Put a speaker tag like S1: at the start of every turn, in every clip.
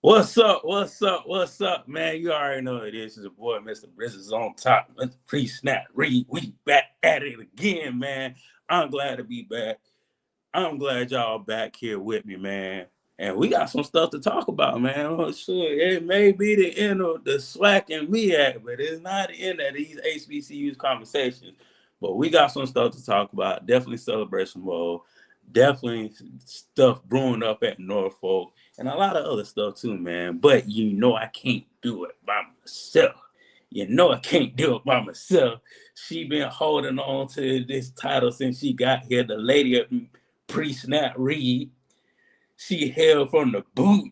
S1: What's up? What's up? What's up, man? You already know it is. It's your boy, Mr. Brizz's on top. Mr. Pre-Snap Read. We back at it again, man. I'm glad to be back. I'm glad y'all back here with me, man. And we got some stuff to talk about, man. Oh, sure, it may be the end of the slack and me at, but it's not the end of these HBCUs conversations. But we got some stuff to talk about. Definitely celebration mode. Definitely stuff brewing up at Norfolk and a lot of other stuff too, man. But I can't do it by myself. I can't do it by myself. She been holding on to this title since she got here. The lady of pre-snap read. She held from the boot.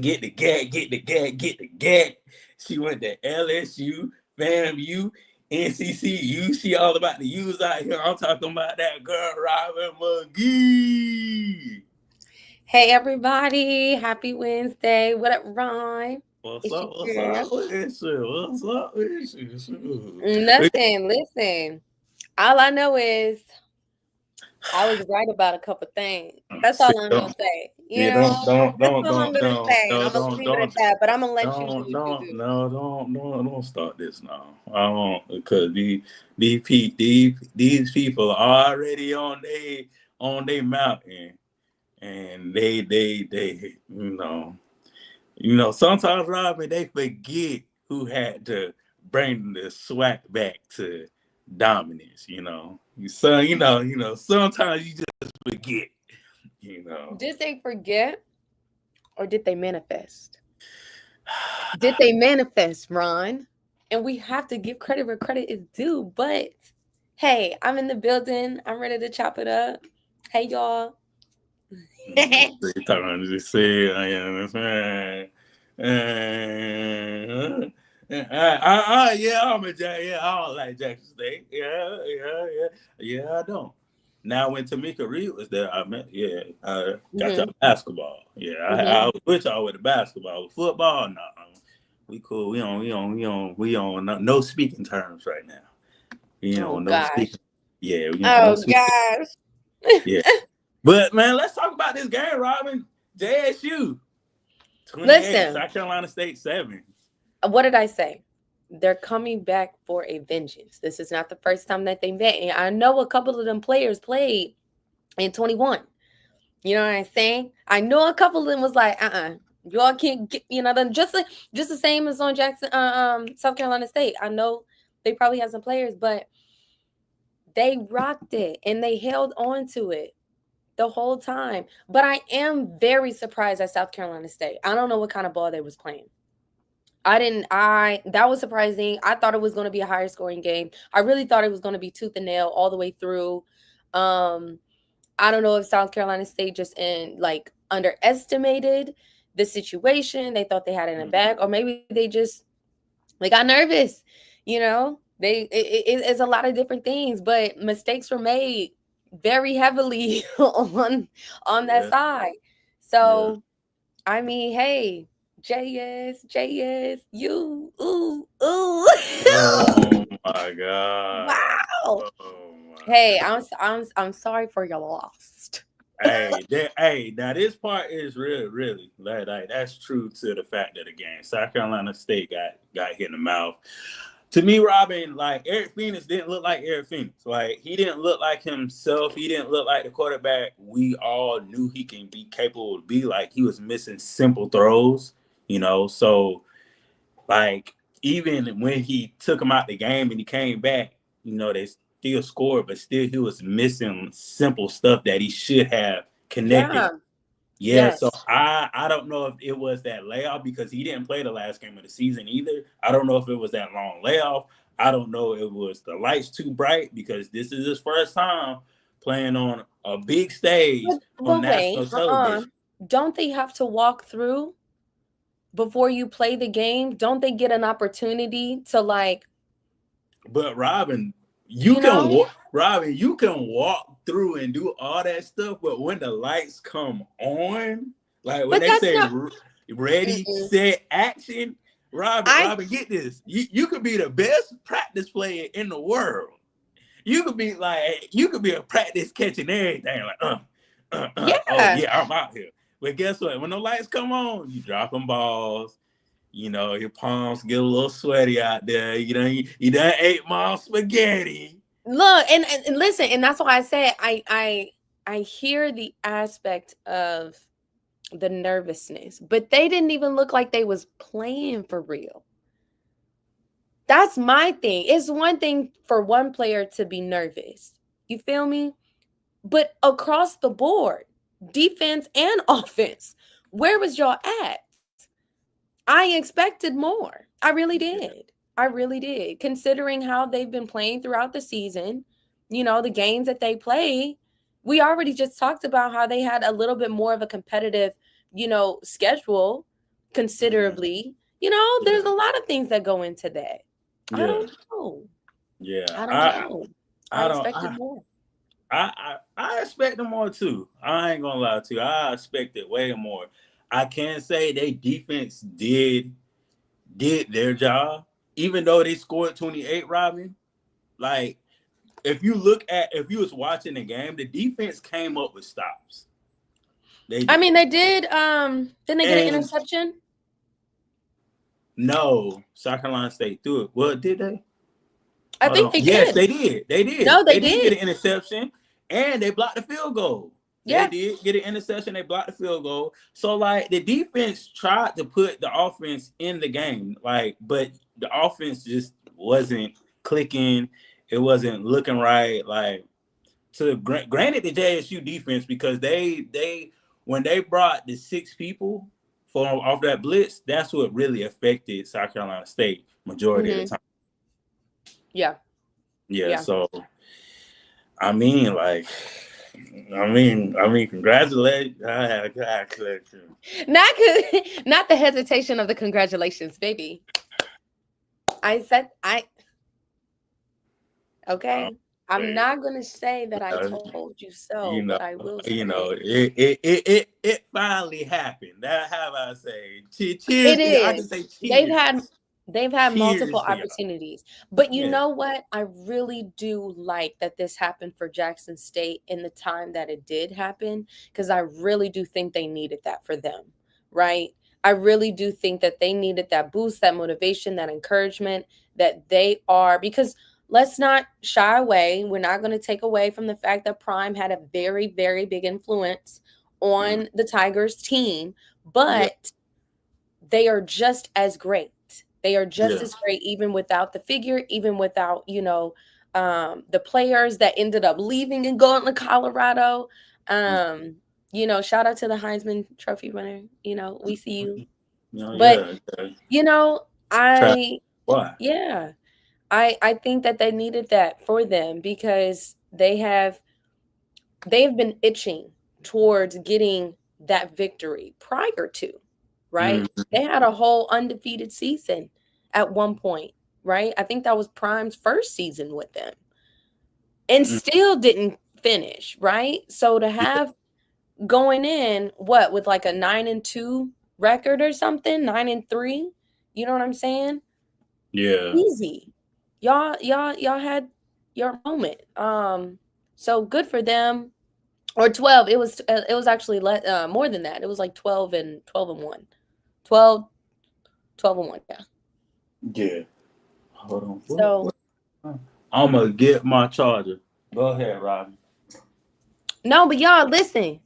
S1: Get the gag, get the gag, get the gag. She went to LSU, FAMU, NCCU. She all about the U's out here. I'm talking about that girl, Robin McGee.
S2: Hey everybody, happy Wednesday. What up, Ron?
S1: What's
S2: It's
S1: up?
S2: your
S1: What's
S2: girl.
S1: up with you? What's up with you?
S2: Nothing. Listen, all I know is I was right about a couple things. That's all I'm gonna say.
S1: Yeah, don't,
S2: That's
S1: don't,
S2: all I'm
S1: don't,
S2: gonna
S1: don't,
S2: say, and
S1: no,
S2: I'm gonna
S1: don't,
S2: leave it at
S1: don't,
S2: that. But I'm gonna let you do
S1: don't,
S2: what you
S1: don't,
S2: do.
S1: no, don't start this now. I won't because these people are already on they mountain, and they sometimes Robin they forget who had to bring the swag back to dominance. Sometimes you just forget. You know.
S2: Did they forget or did they manifest? Did they manifest, Ron? And we have to give credit where credit is due. But hey, I'm in the building. I'm ready to chop it up. Hey y'all.
S1: They talking to say, I understand. Yeah, I'm a Jack. Yeah, I don't like Jackson State. Yeah, I don't. Now when Tamika Reed was there, I got y'all
S2: hmm
S1: basketball. Yeah, I
S2: hmm
S1: was with y'all with the basketball. With football, no, we cool. We on no speaking terms right now.
S2: Oh
S1: No
S2: gosh.
S1: speaking. Yeah, we on no
S2: Oh
S1: speaking.
S2: gosh.
S1: Yeah. But man, let's talk about this game, Robin. JSU 28,
S2: Listen,
S1: South Carolina State 7.
S2: what did I say? They're coming back for a vengeance. This is not the first time that they met. And I know a couple of them players played in 21. You know what I'm saying? I know a couple of them was like, y'all can't get, then just the same as on Jackson, South Carolina State. I know they probably have some players, but they rocked it and they held on to it the whole time. But I am very surprised at South Carolina State. I don't know what kind of ball they was playing. That was surprising. I thought it was going to be a higher scoring game. I really thought it was going to be tooth and nail all the way through. Um, I don't know if South Carolina State just underestimated the situation. They thought they had it in the bag, or maybe they got nervous. It's a lot of different things, but mistakes were made very heavily on that
S1: Yeah,
S2: side.
S1: yeah.
S2: So I mean, hey, JS, you, ooh, ooh.
S1: Oh my God.
S2: Wow.
S1: Oh my
S2: Hey,
S1: God.
S2: I'm sorry for your loss.
S1: Hey, now this part is really like that's true to the fact of the game. South Carolina State got hit in the mouth. To me, Robin, like Eric Phoenix didn't look like Eric Phoenix. Like he didn't look like himself. He didn't look like the quarterback we all knew he can be capable to be. Like he was missing simple throws. So like even when he took him out the game and he came back, they still scored, but still he was missing simple stuff that he should have connected.
S2: Yeah.
S1: Yeah, so
S2: Yes.
S1: I don't know if it was that layoff because he didn't play the last game of the season either. I don't know if it was that long layoff. I don't know if it was the lights too bright because this is his first time playing on a big stage on
S2: But wait,
S1: national television.
S2: don't they have to walk through before you play the game? Don't they get an opportunity to
S1: But Robin,
S2: you know?
S1: You can walk through and do all that stuff, but when the lights come on, like when
S2: But
S1: they
S2: that's
S1: say
S2: not.
S1: ready,
S2: Mm-mm.
S1: set, action,
S2: I
S1: Robin, get this. You could be the best practice player in the world. You could be a practice catching everything, like oh
S2: yeah.
S1: yeah, I'm out here. But guess what? When the lights come on, you dropping balls. You know, your palms get a little sweaty out there. You done ate mom spaghetti.
S2: Look, and listen, and that's why I say I hear the aspect of the nervousness, but they didn't even look like they was playing for real. That's my thing. It's one thing for one player to be nervous. You feel me? But across the board, defense and offense, where was y'all at? I expected more. I really
S1: Yeah,
S2: did. I really did. Considering how they've been playing throughout the season, the games that they play, we already just talked about how they had a little bit more of a competitive, schedule
S1: mm,
S2: considerably. There's a
S1: yeah,
S2: lot of things that go into that. I
S1: yeah,
S2: don't know.
S1: yeah.
S2: I don't know. I
S1: I don't.
S2: expected more.
S1: I expect them more too. I ain't gonna lie to you. I expected way more. I can say they defense did their job, even though they scored 28. Robin, like if you was watching the game, the defense came up with stops. They
S2: I
S1: did,
S2: mean, they did. Didn't they get an
S1: and
S2: interception?
S1: no, South Carolina State threw it. Well, did they?
S2: I
S1: Hold
S2: think
S1: on.
S2: they
S1: Yes,
S2: did.
S1: they did. They did.
S2: No, they
S1: They did get
S2: did.
S1: an interception, and they blocked the field goal. They
S2: Yeah.
S1: did get an interception. They blocked the field goal. So like the defense tried to put the offense in the game, like, but the offense just wasn't clicking. It wasn't looking right. Like granted the JSU defense because they when they brought the 6 people for off that blitz, that's what really affected South Carolina State majority of the
S2: Hmm.
S1: time.
S2: Yeah.
S1: Yeah,
S2: Yeah.
S1: so I mean, like, congratulations. I had congratulations.
S2: Not the hesitation of the congratulations, baby. I said I
S1: Um,
S2: okay. I'm
S1: hey,
S2: not gonna say that I
S1: uh,
S2: told you so,
S1: you
S2: but
S1: know,
S2: I will
S1: it,
S2: say
S1: it finally happened. That how I say,
S2: it
S1: cheers to you. I
S2: is.
S1: can say
S2: They've had
S1: cheers,
S2: they've had multiple
S1: cheers to you.
S2: opportunities. But you
S1: Yeah,
S2: know what? I really do like that this happened for Jackson State in the time that it did happen because I really do think they needed that for them, right? I really do think that they needed that boost, that motivation, that encouragement that they are because let's not shy away. We're not going to take away from the fact that Prime had a very, very big influence
S1: mm,
S2: on the Tigers team,
S1: yeah,
S2: but they are just as great. They are just
S1: yeah,
S2: as great even without the figure, even without, the players that ended up leaving and going to Colorado.
S1: mm,
S2: Shout out to the Heisman Trophy winner. We see you. But,
S1: yeah.
S2: you know,
S1: Try
S2: I
S1: why?
S2: yeah, I think that they needed that for them because they've been itching towards getting that victory prior to, right?
S1: Mm,
S2: They had a whole undefeated season at one point, right? I think that was Prime's first season with them and
S1: mm,
S2: still didn't finish, right? So to
S1: yeah,
S2: have going in what with like a 9-2 record or something, 9-3, you know what I'm saying?
S1: yeah,
S2: Easy. Y'all had your moment. So good for them. Or 12, it was actually more than that. It was like 12 and 1. 12, 12 and 1, yeah.
S1: yeah. Hold on.
S2: So
S1: What? I'm gonna get my charger. Go ahead, Robin.
S2: no, but y'all listen.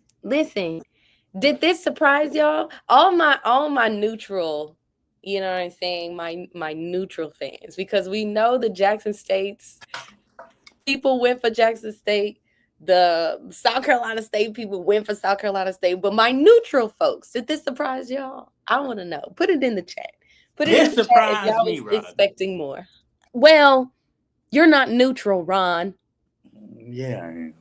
S2: Did this surprise y'all? All my neutral, you know what I'm saying? My neutral fans, because we know the Jackson States people went for Jackson State. The South Carolina State people went for South Carolina State. But my neutral folks, did this surprise y'all? I want to know. Put it in the chat. Put it in
S1: This
S2: the chat if
S1: surprised
S2: y'all
S1: me,
S2: was
S1: Robin.
S2: expecting more. Well, you're not neutral, Ron.
S1: Yeah, I am.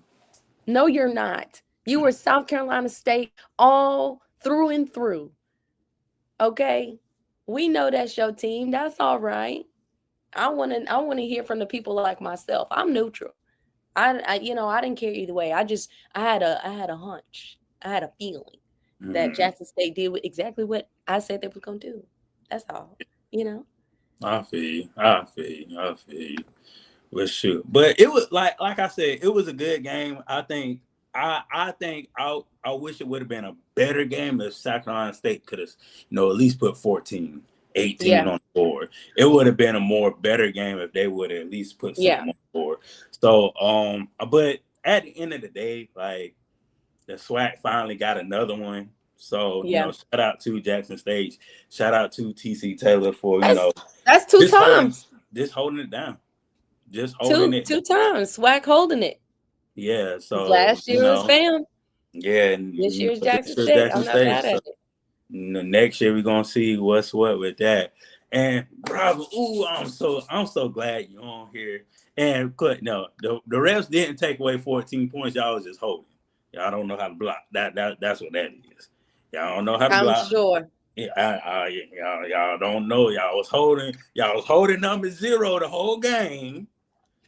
S2: No, you're not. You were South Carolina State all through and through. Okay? We know that's your team. That's all right. I want to hear from the people like myself. I'm neutral. I didn't care either way. I had a hunch. I had a feeling that
S1: Mm,
S2: Jackson State did exactly what I said they was gonna do. That's all. You know.
S1: I feel you. I feel you. Well, shoot, but it was like I said, it was a good game. I think I think I wish it would have been a better game if South Carolina State could have, at least put 14, 18
S2: Yeah.
S1: on the board. It would have been a more better game if they would have at least put something
S2: Yeah.
S1: on the board. So, but at the end of the day, like the SWAC finally got another one. So,
S2: Yeah.
S1: shout out to Jackson State. Shout out to TC Taylor for,
S2: That's that's two
S1: just holding
S2: times.
S1: just holding it down. Just holding
S2: Two
S1: it
S2: two
S1: down.
S2: times. Swag holding it.
S1: Yeah. So,
S2: Last year was fam.
S1: yeah, and
S2: This year's
S1: this
S2: Jackson
S1: is
S2: State.
S1: Jackson
S2: I'm not
S1: State.
S2: mad
S1: So
S2: at it.
S1: next year we're gonna see what's what with that. And bravo, ooh, I'm so glad you're on here. And no, the refs didn't take away 14 points. Y'all was just holding. Y'all don't know how to block. That's what that is. Y'all don't know how to
S2: I'm
S1: block.
S2: sure.
S1: Yeah, y'all don't know. Y'all was holding number 0 the whole game,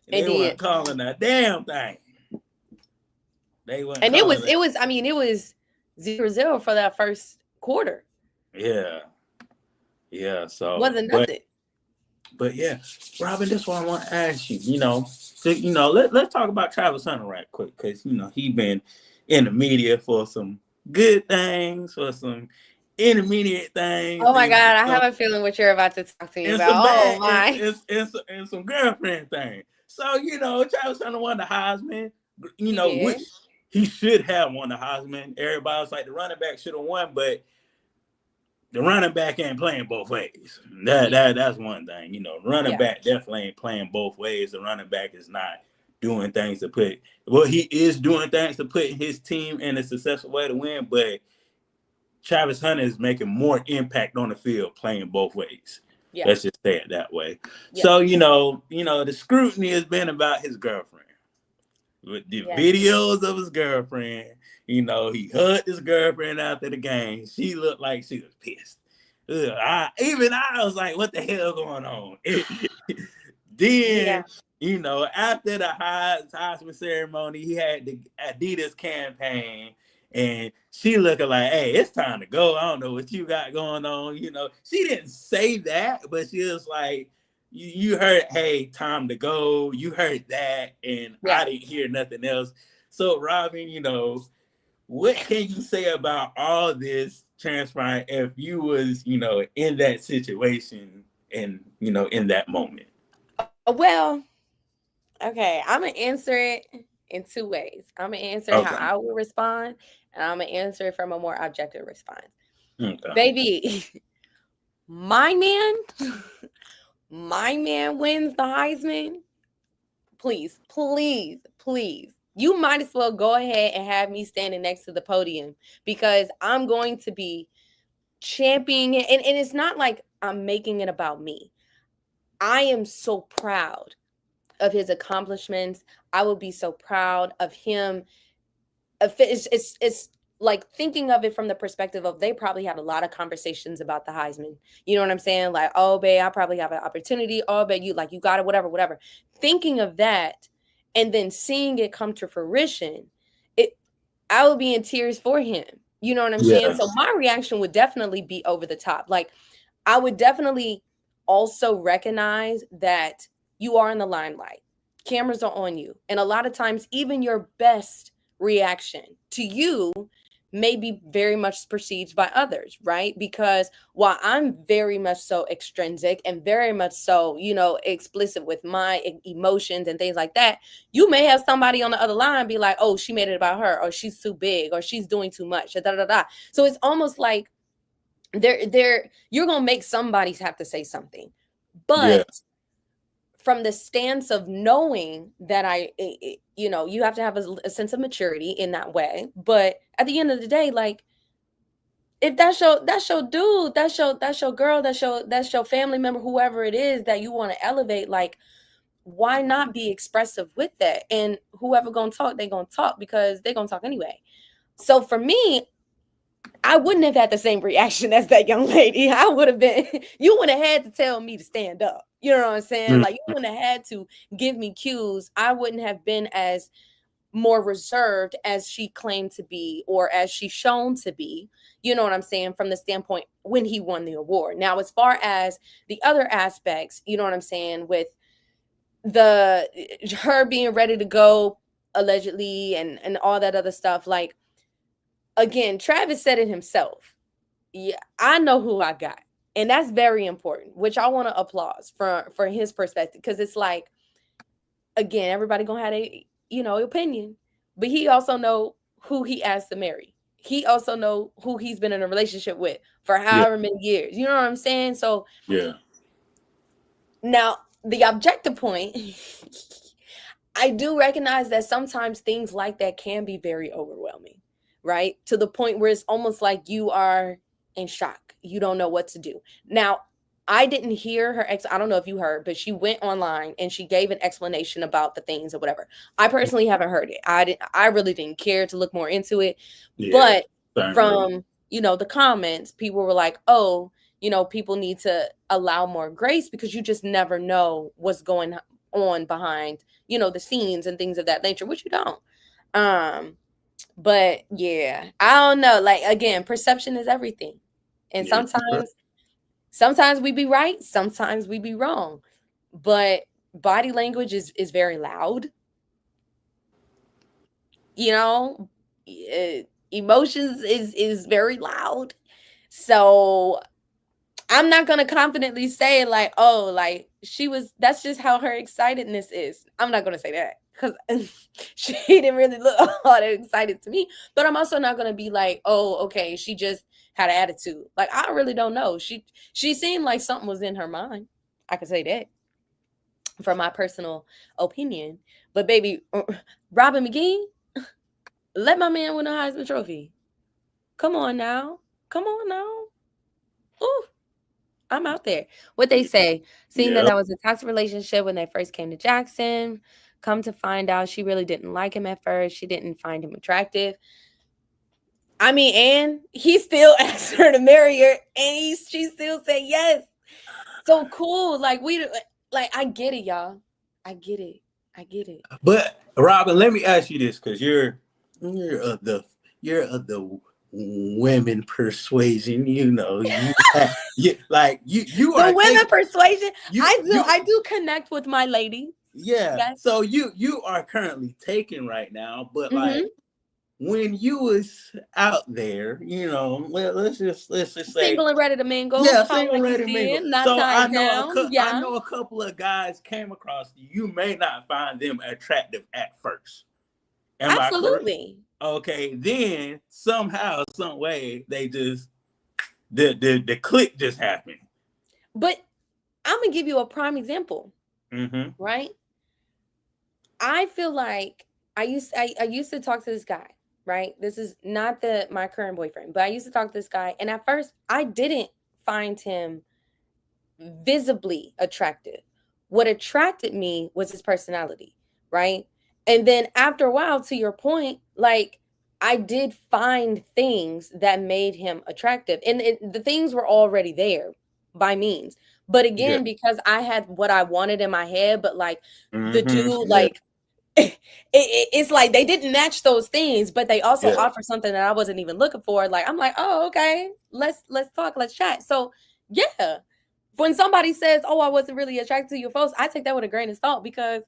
S1: and
S2: It
S1: they weren't
S2: did.
S1: calling a damn thing. They weren't
S2: And it
S1: calling
S2: was
S1: it.
S2: it was I mean, it was 0-0 for that first quarter.
S1: Yeah, yeah. So,
S2: Wasn't
S1: but
S2: nothing.
S1: But yeah, Robin, that's what I want to ask you. Let's talk about Travis Hunter right quick, because he been in the media for some good things, for some intermediate things,
S2: Oh my God, I have a feeling what you're about to talk to me
S1: and some
S2: about. Oh
S1: bad
S2: my.
S1: and some girlfriend things. So Travis Hunter won the Heisman.
S2: He
S1: Which
S2: did.
S1: he should have won the Heisman. Everybody was like the running back should have won, but the running back ain't playing both ways. That's one thing. Running
S2: Yeah.
S1: back definitely ain't playing both ways. The running back is not doing things to put. Well, he is doing things to put his team in a successful way to win, but Travis Hunter is making more impact on the field playing both ways.
S2: Yeah.
S1: Let's just say it that way.
S2: Yeah.
S1: So the scrutiny has been about his girlfriend with the
S2: Yes.
S1: videos of his girlfriend. He hugged his girlfriend after the game. She looked like she was pissed. I was like, what the hell going on?
S2: Yeah.
S1: Then, after the Heisman ceremony, he had the Adidas campaign, and she looking like, hey, it's time to go. I don't know what you got going on. She didn't say that, but she was like, you heard, hey, time to go. You heard that, and
S2: Yeah.
S1: I didn't hear nothing else. So, Robin, what can you say about all this transpiring if you was, in that situation and, in that moment?
S2: Well, okay. I'm gonna answer it in two ways. I'm gonna answer it how
S1: Okay.
S2: I would respond, and I'm gonna answer it from a more objective response.
S1: Okay.
S2: Baby, my man, my man wins the Heisman. Please, please, please. You might as well go ahead and have me standing next to the podium because I'm going to be championing it. And it's not like I'm making it about me. I am so proud of his accomplishments. I would be so proud of him. It's like thinking of it from the perspective of they probably had a lot of conversations about the Heisman. You know what I'm saying? Like, oh, babe, I probably have an opportunity. Oh, babe, you got it, whatever, whatever. Thinking of that and then seeing it come to fruition, it I would be in tears for him. You know what I'm saying?
S1: Yeah.
S2: So my reaction would definitely be over the top. Like I would definitely also recognize that you are in the limelight. Cameras are on you. And a lot of times, even your best reaction to you may be very much perceived by others, right? Because while I'm very much so extrinsic and very much so, explicit with my emotions and things like that, you may have somebody on the other line be like, oh, she made it about her, or she's too big, or she's doing too much, da da da. So it's almost like you're gonna make somebody have to say something,
S1: Yeah.
S2: but from the stance of knowing that you have to have a sense of maturity in that way. But at the end of the day, like if that's your dude, that's your girl, that's your family member, whoever it is that you want to elevate, like why not be expressive with that? And whoever gonna talk, they gonna talk because they gonna talk anyway. So for me, I wouldn't have had the same reaction as that young lady. I would have been, you would have had to tell me to stand up. You know what I'm saying?
S1: Mm.
S2: Like, you wouldn't have had to give me cues. I wouldn't have been as more reserved as she claimed to be or as she's shown to be. You know what I'm saying? From the standpoint when he won the award. Now, as far as the other aspects, you know what I'm saying? With her being ready to go allegedly and all that other stuff. Like, again, Travis said it himself. Yeah, I know who I got. And that's very important, which I want to applause for his perspective, because it's like, again, everybody gonna have a, opinion, but he also know who he asked to marry. He also know who he's been in a relationship with for
S1: Yeah.
S2: however many years. You know what I'm saying? So
S1: Yeah.
S2: now the objective point, I do recognize that sometimes things like that can be very overwhelming, right? To the point where it's almost like you are in shock. You don't know what to do. Now, I didn't hear her I don't know if you heard, but she went online and she gave an explanation about the things or whatever. I personally haven't heard it. I really didn't care to look more into it.
S1: Yeah.
S2: But
S1: Certainly.
S2: from, the comments, people were like, "Oh, people need to allow more grace because you just never know what's going on behind, the scenes and things of that nature," which you don't. Um, but yeah, I don't know. Like, again, perception is everything. And
S1: Yeah.
S2: sometimes we be right, sometimes we be wrong. But body language is very loud, you know. Emotions is very loud. So I'm not gonna confidently say like, oh, like that's just how her excitedness is. I'm not gonna say that because she didn't really look all that excited to me. But I'm also not gonna be like, oh, okay, she just had an attitude. Like, I really don't know. She seemed like something was in her mind. I could say that from my personal opinion. But baby, Robin McGee, let my man win a Heisman Trophy. Come on now. Come on now. Ooh. I'm out there. What they say, seeing that
S1: Yeah.
S2: that was a toxic relationship when they first came to Jackson, come to find out she really didn't like him at first. She didn't find him attractive. I mean, and he still asked her to marry her, and she still said yes. So cool. Like, I get it, y'all. I get it. I get it.
S1: But Robin, let me ask you this, because you're of the you're of the women persuasion. You
S2: The
S1: are
S2: women
S1: taking
S2: persuasion.
S1: you
S2: I do.
S1: you
S2: I do connect with my lady.
S1: yeah.
S2: Yes.
S1: So you are currently taken right now, but like
S2: Mm-hmm.
S1: when you was out there, let's just say,
S2: Single and ready to mingle.
S1: yeah,
S2: Call it
S1: single
S2: like you
S1: ready
S2: see
S1: mingle.
S2: it. Not
S1: So
S2: tied down.
S1: I
S2: Yeah.
S1: know a couple of guys came across you. You may not find them attractive at first. Am I correct?
S2: Absolutely.
S1: Okay, then somehow, some way, they just the click just happened.
S2: But I'm gonna give you a prime example,
S1: Mm-hmm.
S2: right? I feel like I used to talk to this guy, right? This is not my current boyfriend, but I used to talk to this guy, and at first I didn't find him visibly attractive. What attracted me was his personality, right? And then after a while, to your point, like, I did find things that made him attractive, and the things were already there by means. But
S1: Yeah.
S2: again, because I had what I wanted in my head, but like the
S1: Mm-hmm.
S2: dude,
S1: Yeah.
S2: like it's like they didn't match those things, but they also
S1: Yeah.
S2: offer something that I wasn't even looking for. Like, I'm like, oh, okay, let's talk, let's chat. So yeah, when somebody says, "Oh, I wasn't really attracted to your folks," I take that with a grain of salt because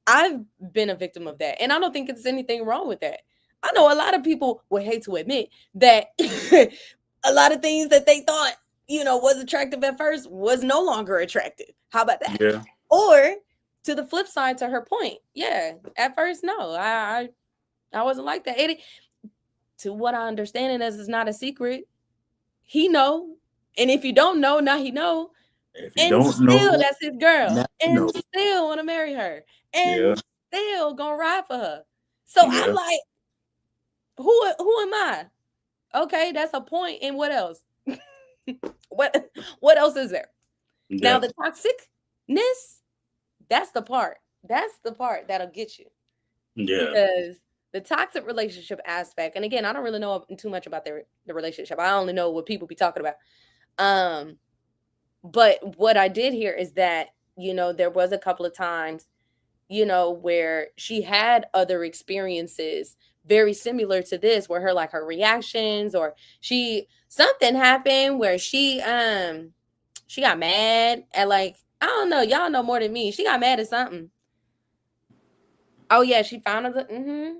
S2: I've been a victim of that, and I don't think it's anything wrong with that. I know a lot of people would hate to admit that a lot of things that they thought, was attractive at first was no longer attractive. How about that?
S1: Yeah.
S2: Or to the flip side, to her point, yeah, at first, no, I wasn't like that. To what I understand, it as is not a secret. He know, and if you don't know, now he know.
S1: If you
S2: And
S1: don't
S2: still,
S1: know,
S2: that's his girl.
S1: now you
S2: And
S1: know.
S2: still want to marry her.
S1: Yeah.
S2: And still gonna ride for her. So I'm
S1: Yeah.
S2: like, who am I? Okay, that's a point. And what else? What else is there? Now
S1: Yeah.
S2: the toxicness, that's the part. That's the part that'll get you.
S1: Yeah.
S2: Because the toxic relationship aspect, and again, I don't really know too much about the relationship. I only know what people be talking about. Um, but what I did hear is that, there was a couple of times, where she had other experiences very similar to this, where her reactions, or something happened where she got mad at, like, I don't know, y'all know more than me. She got mad at something. Oh yeah, she found a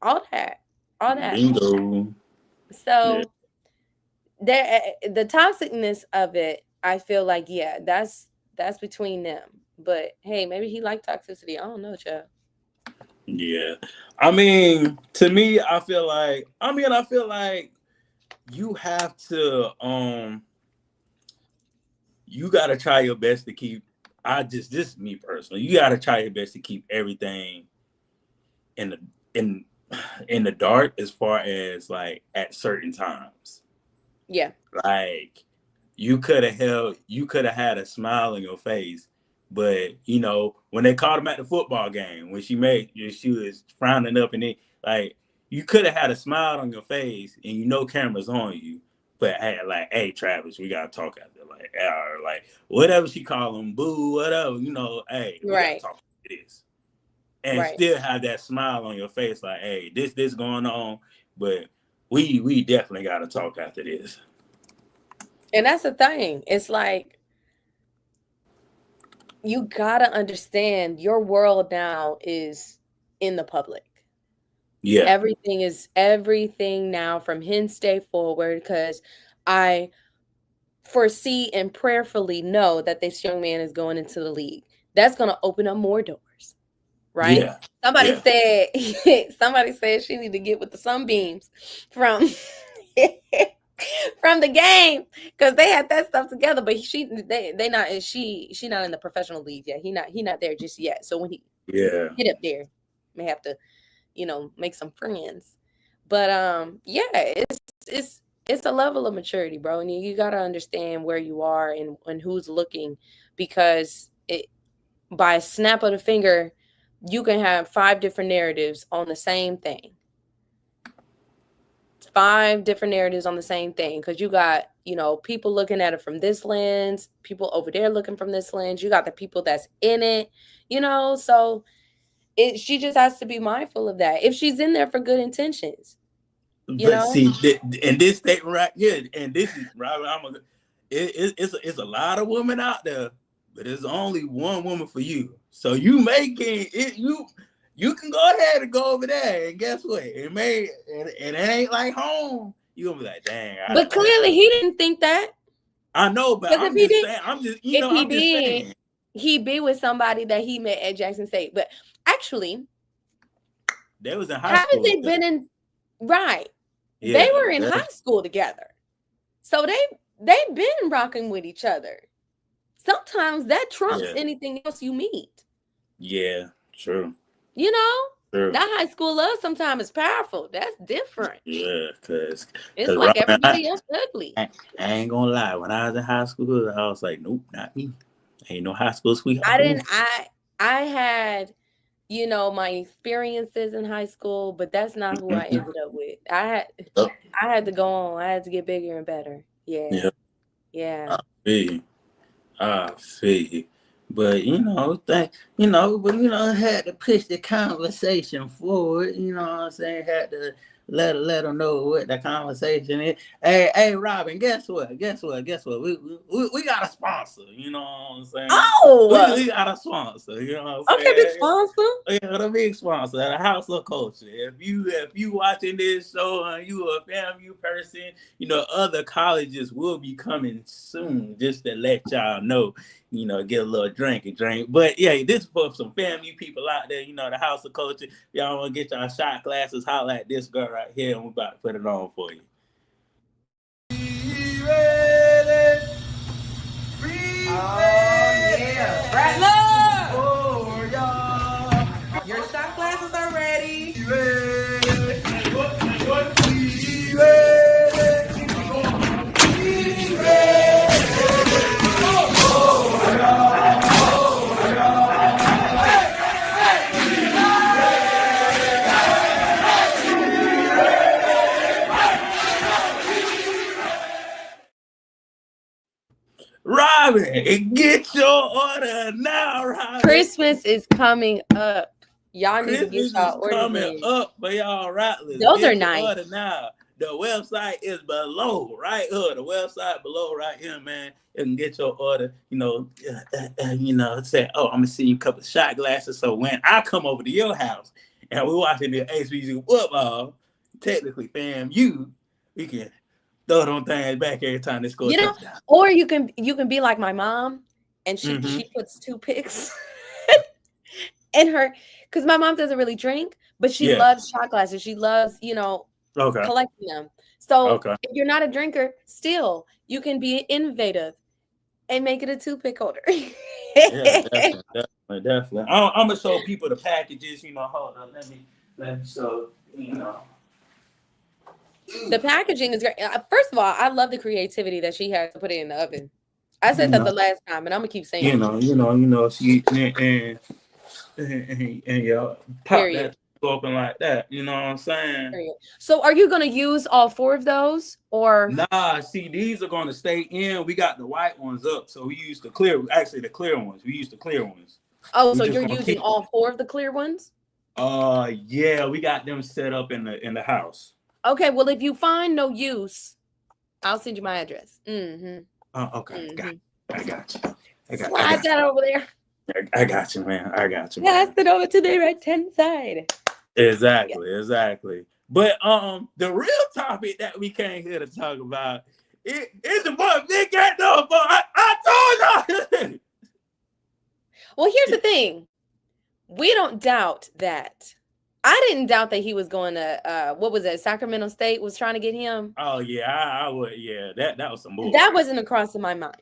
S2: all that, all that.
S1: Bingo. Yeah.
S2: So there, the toxicness of it, I feel like, yeah, that's between them. But hey, maybe he liked toxicity. I don't know, child.
S1: Yeah. I mean, to me, I feel like you have to you gotta try your best to keep this is me personally. You gotta try your best to keep everything in the in in the dark as far as like at certain times.
S2: Yeah,
S1: Like you could have had a smile on your face, but when they called him at the football game, when she was frowning up and it like you could have had a smile on your face and cameras on you, but hey, like, hey Travis, we gotta talk out there, like, or like whatever she called him, boo, whatever, hey, we gotta
S2: right,
S1: talk about this. And
S2: right.
S1: still have that smile on your face, like, hey, this going on, but we definitely gotta talk after this.
S2: And that's the thing. It's like you gotta understand your world now is in the public.
S1: Yeah.
S2: Everything is everything now from hen's day forward, because I foresee and prayerfully know that this young man is going into the league. That's going to open up more doors, right?
S1: Yeah.
S2: Somebody
S1: Yeah.
S2: said somebody said she need to get with the sunbeams from from the game, because they had that stuff together. But they not, she not in the professional league yet. He not there just yet. So when he
S1: Yeah.
S2: get up there, may have to make some friends. But yeah, it's a level of maturity, bro, and you got to understand where you are and who's looking, because it by a snap of the finger you can have five different narratives on the same thing. Five different narratives on the same thing, because you got people looking at it from this lens, people over there looking from this lens, you got the people that's in it, so she just has to be mindful of that if she's in there for good intentions, you
S1: But
S2: know.
S1: see, in this statement right here, and this is Robert, it's a lot of women out there, but there's only one woman for you. So you making it you can go ahead and go over there, and guess what? And it ain't like home. You gonna be like, dang,
S2: But
S1: I
S2: clearly he didn't think that,
S1: I know, but
S2: because if
S1: I'm
S2: he
S1: just
S2: did,
S1: saying,
S2: if he
S1: I'm just
S2: did,
S1: saying.
S2: he'd be with somebody that he met at Jackson State. But actually,
S1: They was in high
S2: haven't
S1: school
S2: they
S1: together.
S2: been in, right? They
S1: Yeah,
S2: were in high school together, so they've been rocking with each other. Sometimes that trumps
S1: yeah,
S2: anything else you meet.
S1: yeah, true,
S2: You know,
S1: true.
S2: that high school love sometimes is powerful. That's different.
S1: Yeah,
S2: It's
S1: cause
S2: like
S1: Robin,
S2: everybody else ugly.
S1: I ain't gonna lie. When I was in high school, I was like, nope, not me. Ain't no high school sweetheart
S2: I
S1: for me.
S2: didn't. I had my experiences in high school, but that's not who I
S1: Mm-hmm.
S2: ended up with.
S1: Yep.
S2: I had to go on. I had to get bigger and better. Yeah.
S1: Yep.
S2: Yeah.
S1: I feel you. I feel you. But had to push the conversation forward. You know what I'm saying? Had to let them know what the conversation is. Hey, Robin, guess what? Guess what? We got a sponsor. You know what I'm saying?
S2: Oh,
S1: We got a sponsor. You know what I'm
S2: okay, big
S1: saying?
S2: sponsor.
S1: Yeah, the big sponsor, the House of Culture. If you watching this show and you a FAMU person, other colleges will be coming soon. Just to let y'all know, get a little drink. But yeah, this is for some family people out there. The House of Culture. Y'all want to get y'all shot glasses? Holla at this girl right here, and we about to put it on for you.
S3: Yeah. Right, love. Oh, y'all. Your shot glasses are ready.
S1: Robin, get your order now, Robin.
S2: Christmas is coming up. Y'all need to get
S1: Christmas is
S2: y'all orders
S1: coming
S2: in.
S1: up for y'all rattlers.
S2: Those are
S1: Get your
S2: nice.
S1: order now. The website is below, right here. The website below, right here, man. You can get your order. Say, oh, I'm gonna send you a couple of shot glasses. So when I come over to your house and we're watching the HBCU football, technically, fam, we can throw them things back every time they score a touchdown.
S2: Or you can be like my mom, and she puts toothpicks in her, because my mom doesn't really drink, but she loves shot glasses. She loves, collecting them. So if you're not a drinker, still you can be innovative and make it a toothpick holder.
S1: Yeah, definitely. I'm gonna show people the packages. Hold on, let me show.
S2: The packaging is great. First of all, I love the creativity that she has to put it in the oven. I said that the last time, and I'm gonna keep saying
S1: she and y'all pop that open like that. You know what I'm saying?
S2: Period. So are you gonna use all 4 of those, or
S1: nah? See, these are gonna stay in. We got the white ones up, so we use the clear. Actually, the clear ones. We use the clear ones.
S2: Oh, so you're using all 4 of the clear ones?
S1: Yeah, we got them set up in the house.
S2: Okay, well, if you find no use, I'll send you my address.
S1: Okay, I got you.
S2: Slide that over there.
S1: I got you, man. Pass
S2: it over to the right-hand side.
S1: Exactly. But the real topic that we came here to talk about is the boy Vick at Norfolk. I told y'all.
S2: Well, here's the thing. We don't doubt that. I didn't doubt that he was going to what was it? Sacramento State was trying to get him.
S1: Oh yeah, I would. Yeah, that was some bullshit.
S2: That wasn't across in my mind.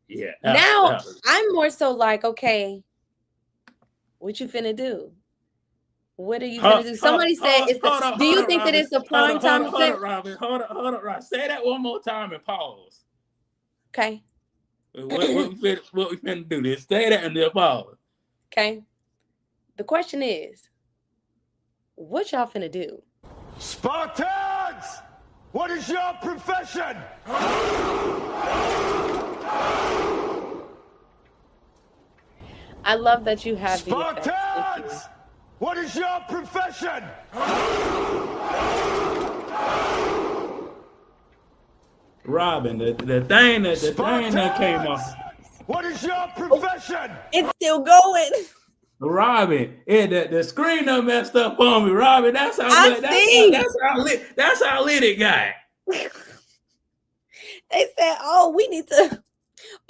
S1: Yeah.
S2: I'm more so like, okay, what you finna do? What are you gonna do? Somebody said, do you think that it's a prime time?
S1: Hold on, Robin. Hold on. Say that one more time and pause.
S2: Okay.
S1: What we finna do? This. Say that and then pause.
S2: Okay. The question is, what y'all finna do?
S4: Spartans! What is your profession?
S2: I love that you have the
S4: Spartans! What is your profession?
S1: Robin, the thing that came off.
S4: What is your profession?
S2: It's still going.
S1: Robin, the screen done messed up on me. Robin, that's how lit it got.
S2: They said, "Oh, we need to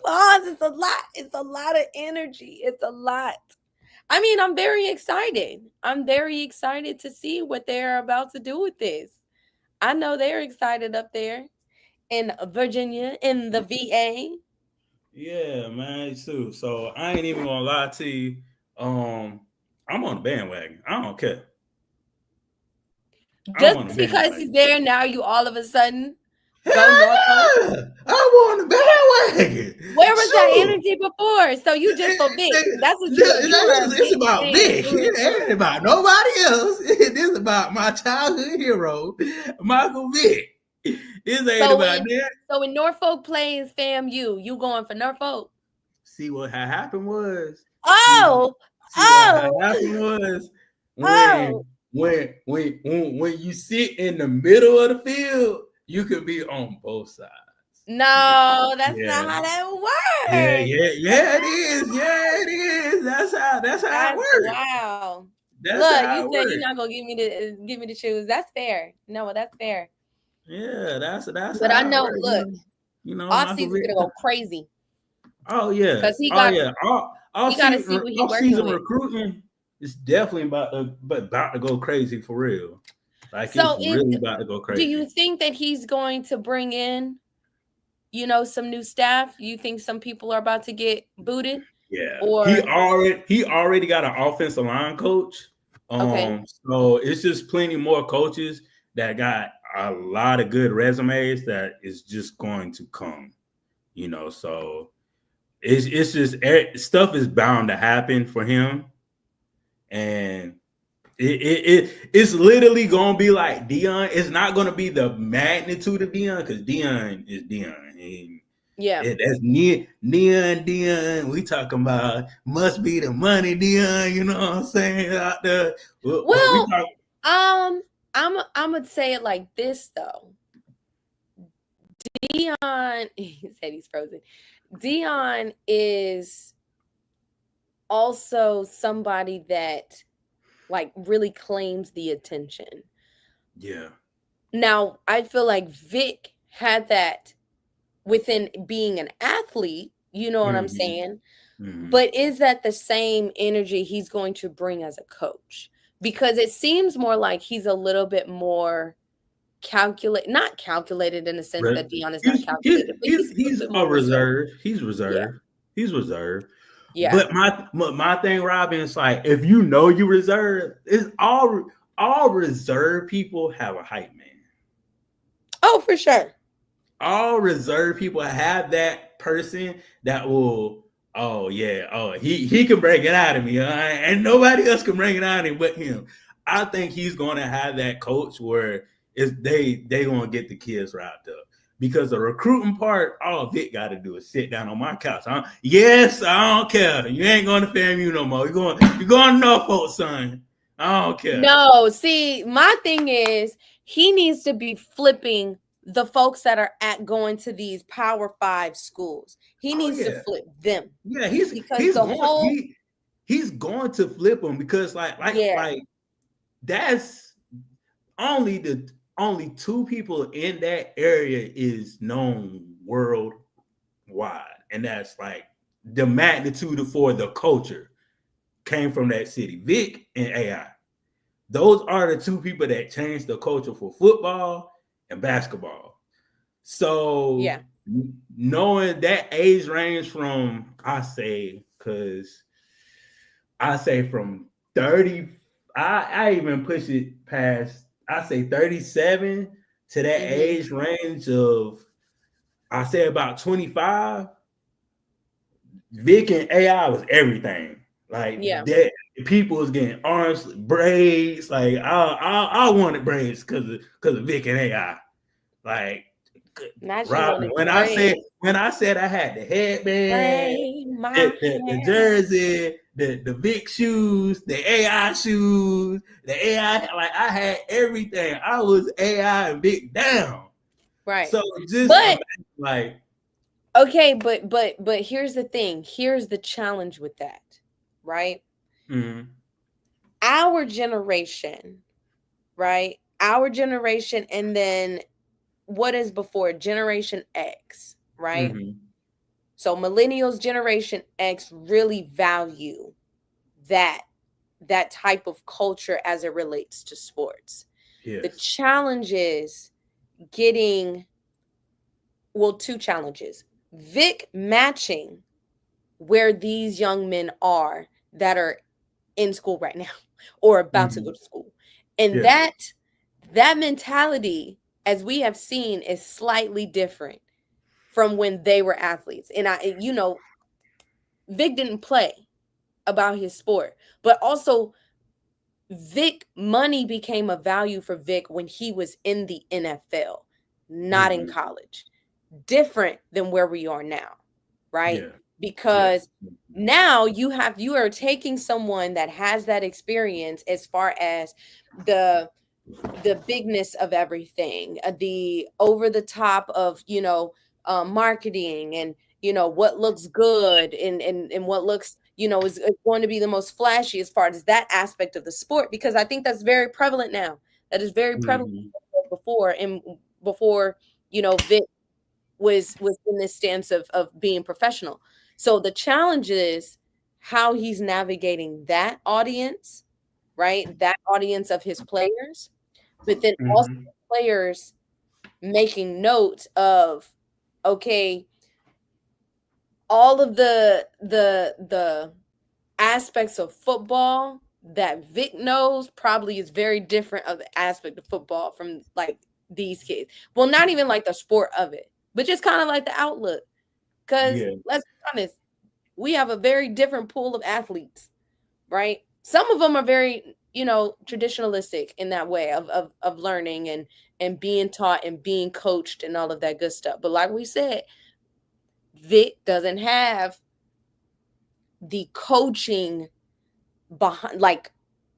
S2: pause. It's a lot. It's a lot of energy. It's a lot." I mean, I'm very excited. I'm very excited to see what they're about to do with this. I know they're excited up there in Virginia, in the VA.
S1: Yeah, man, too. So I ain't even gonna lie to you. I'm on the bandwagon. I don't care.
S2: Just because he's there now, you all of a sudden go Norfolk.
S1: I'm on the bandwagon.
S2: Where was that energy before? So you just for Vick. That's what you
S5: It's about Vick. It ain't about nobody else. This is about my childhood hero, Michael Vick. This ain't about that.
S2: So when Norfolk plays FAMU, you going for Norfolk?
S1: See what had happened was.
S2: What
S1: happened was when you sit in the middle of the field, you can be on both sides.
S2: No, that's not how that works.
S1: Yeah, it is. Yeah, it is. That's how it works.
S2: Wow.
S1: That's
S2: Look, you said you're not gonna give me the shoes. That's fair. No, that's fair.
S1: Yeah, that's.
S2: But I know. Look, off season's gonna go crazy.
S1: Oh yeah,
S2: because he got.
S1: All season recruiting is definitely about to go crazy for real. Like so it's really about to go crazy.
S2: Do you think that he's going to bring in, some new staff? You think some people are about to get booted?
S1: Yeah. Or he already got an offensive line coach. Okay. So it's just plenty more coaches that got a lot of good resumes that is just going to come. So it's just stuff is bound to happen for him, and it's literally gonna be like Deion. It's not gonna be the magnitude of Deion because Deion is Deion. That's Deion. We talking about must be the money, Deion. You know what I'm saying out there.
S2: Well, I'm gonna say it like this though. Dion, he said he's frozen. Dion is also somebody that like really claims the attention.
S5: Yeah.
S2: Now, I feel like Vic had that within being an athlete, you know what I'm
S5: Mm-hmm.
S2: saying?
S5: Mm-hmm.
S2: But is that the same energy he's going to bring as a coach? Because it seems more like he's a little bit more not calculated in the sense that Dion is not calculated, but he's a little
S5: He's
S2: bit
S5: a
S2: more reserved.
S5: reserve. He's
S2: Yeah.
S5: reserved. He's reserved.
S2: Yeah.
S5: But my thing, Robin, is like if you know you reserve, it's all reserved people have a hype man.
S2: Oh, for sure.
S5: All reserved people have that person that will, oh yeah, oh he can bring it out of me, and nobody else can bring it out of him but him. I think he's going to have that coach where is they going to get the kids wrapped up. Because the recruiting part, all Vic got to do is sit down on my couch. Yes, I don't care. You ain't going to FAMU no more. You're going to Norfolk, son. I don't care.
S2: No, see, my thing is he needs to be flipping the folks that are at going to these Power 5 schools. He
S5: Oh
S2: needs to
S5: yeah,
S2: flip them
S5: yeah.
S2: because the whole
S5: He's going to flip them because
S2: yeah,
S5: like that's only two people in that area is known worldwide, and that's like the magnitude for the culture came from that city. Vic and AI. Those are the two people that changed the culture for football and basketball. So
S2: yeah,
S5: knowing that age range from I say from 30, I even push it past, I say 37 to that
S2: mm-hmm,
S5: age range of, I say about 25. Vic and AI was everything. Like
S2: yeah.
S5: that, people was getting arms, braids. Like I wanted braids because of Vic and AI. Like
S2: Not you
S5: Robin,
S2: wanted braids.
S5: when I said I had the headband,
S2: Braid my
S5: the
S2: hair.
S5: jersey, the Vic shoes, the AI shoes, the AI, like I had everything. I was AI and Vic down.
S2: Right.
S5: So just
S2: But
S5: imagine, like,
S2: okay, but here's the thing. Here's the challenge with that, right?
S5: mm-hmm,
S2: Our generation, right? Our generation, and then what is before Generation X, right?
S5: mm-hmm,
S2: So millennials, Generation X really value that that type of culture as it relates to sports. The
S5: yes,
S2: challenge is getting, well, two challenges. Vic matching where these young men are that are in school right now or about to
S5: mm-hmm,
S2: go to school. And
S5: yeah,
S2: that mentality, as we have seen, is slightly different from when they were athletes. And Vic didn't play about his sport, but also Vic, money became a value for Vic when he was in the NFL, not in
S5: mm-hmm,
S2: college. Different than where we are now, right?
S5: yeah, yeah,
S2: Because now you are taking someone that has that experience as far as the bigness of everything, the over the top of marketing, and what looks good, and what looks is going to be the most flashy as far as that aspect of the sport, because I think that's very prevalent now. That is very prevalent
S5: mm-hmm,
S2: before, and before Vic was in this stance of being professional. So the challenge is how he's navigating that audience, right? That audience of his players, but then also
S5: mm-hmm,
S2: players making note of, okay, all of the aspects of football that Vic knows probably is very different of the aspect of football from like these kids. Well, not even like the sport of it, but just kind of like the outlook. Because
S5: yeah,
S2: let's be honest, we have a very different pool of athletes, right? Some of them are very, traditionalistic in that way of learning and being taught and being coached and all of that good stuff. But like we said, Vic doesn't have the coaching behind, like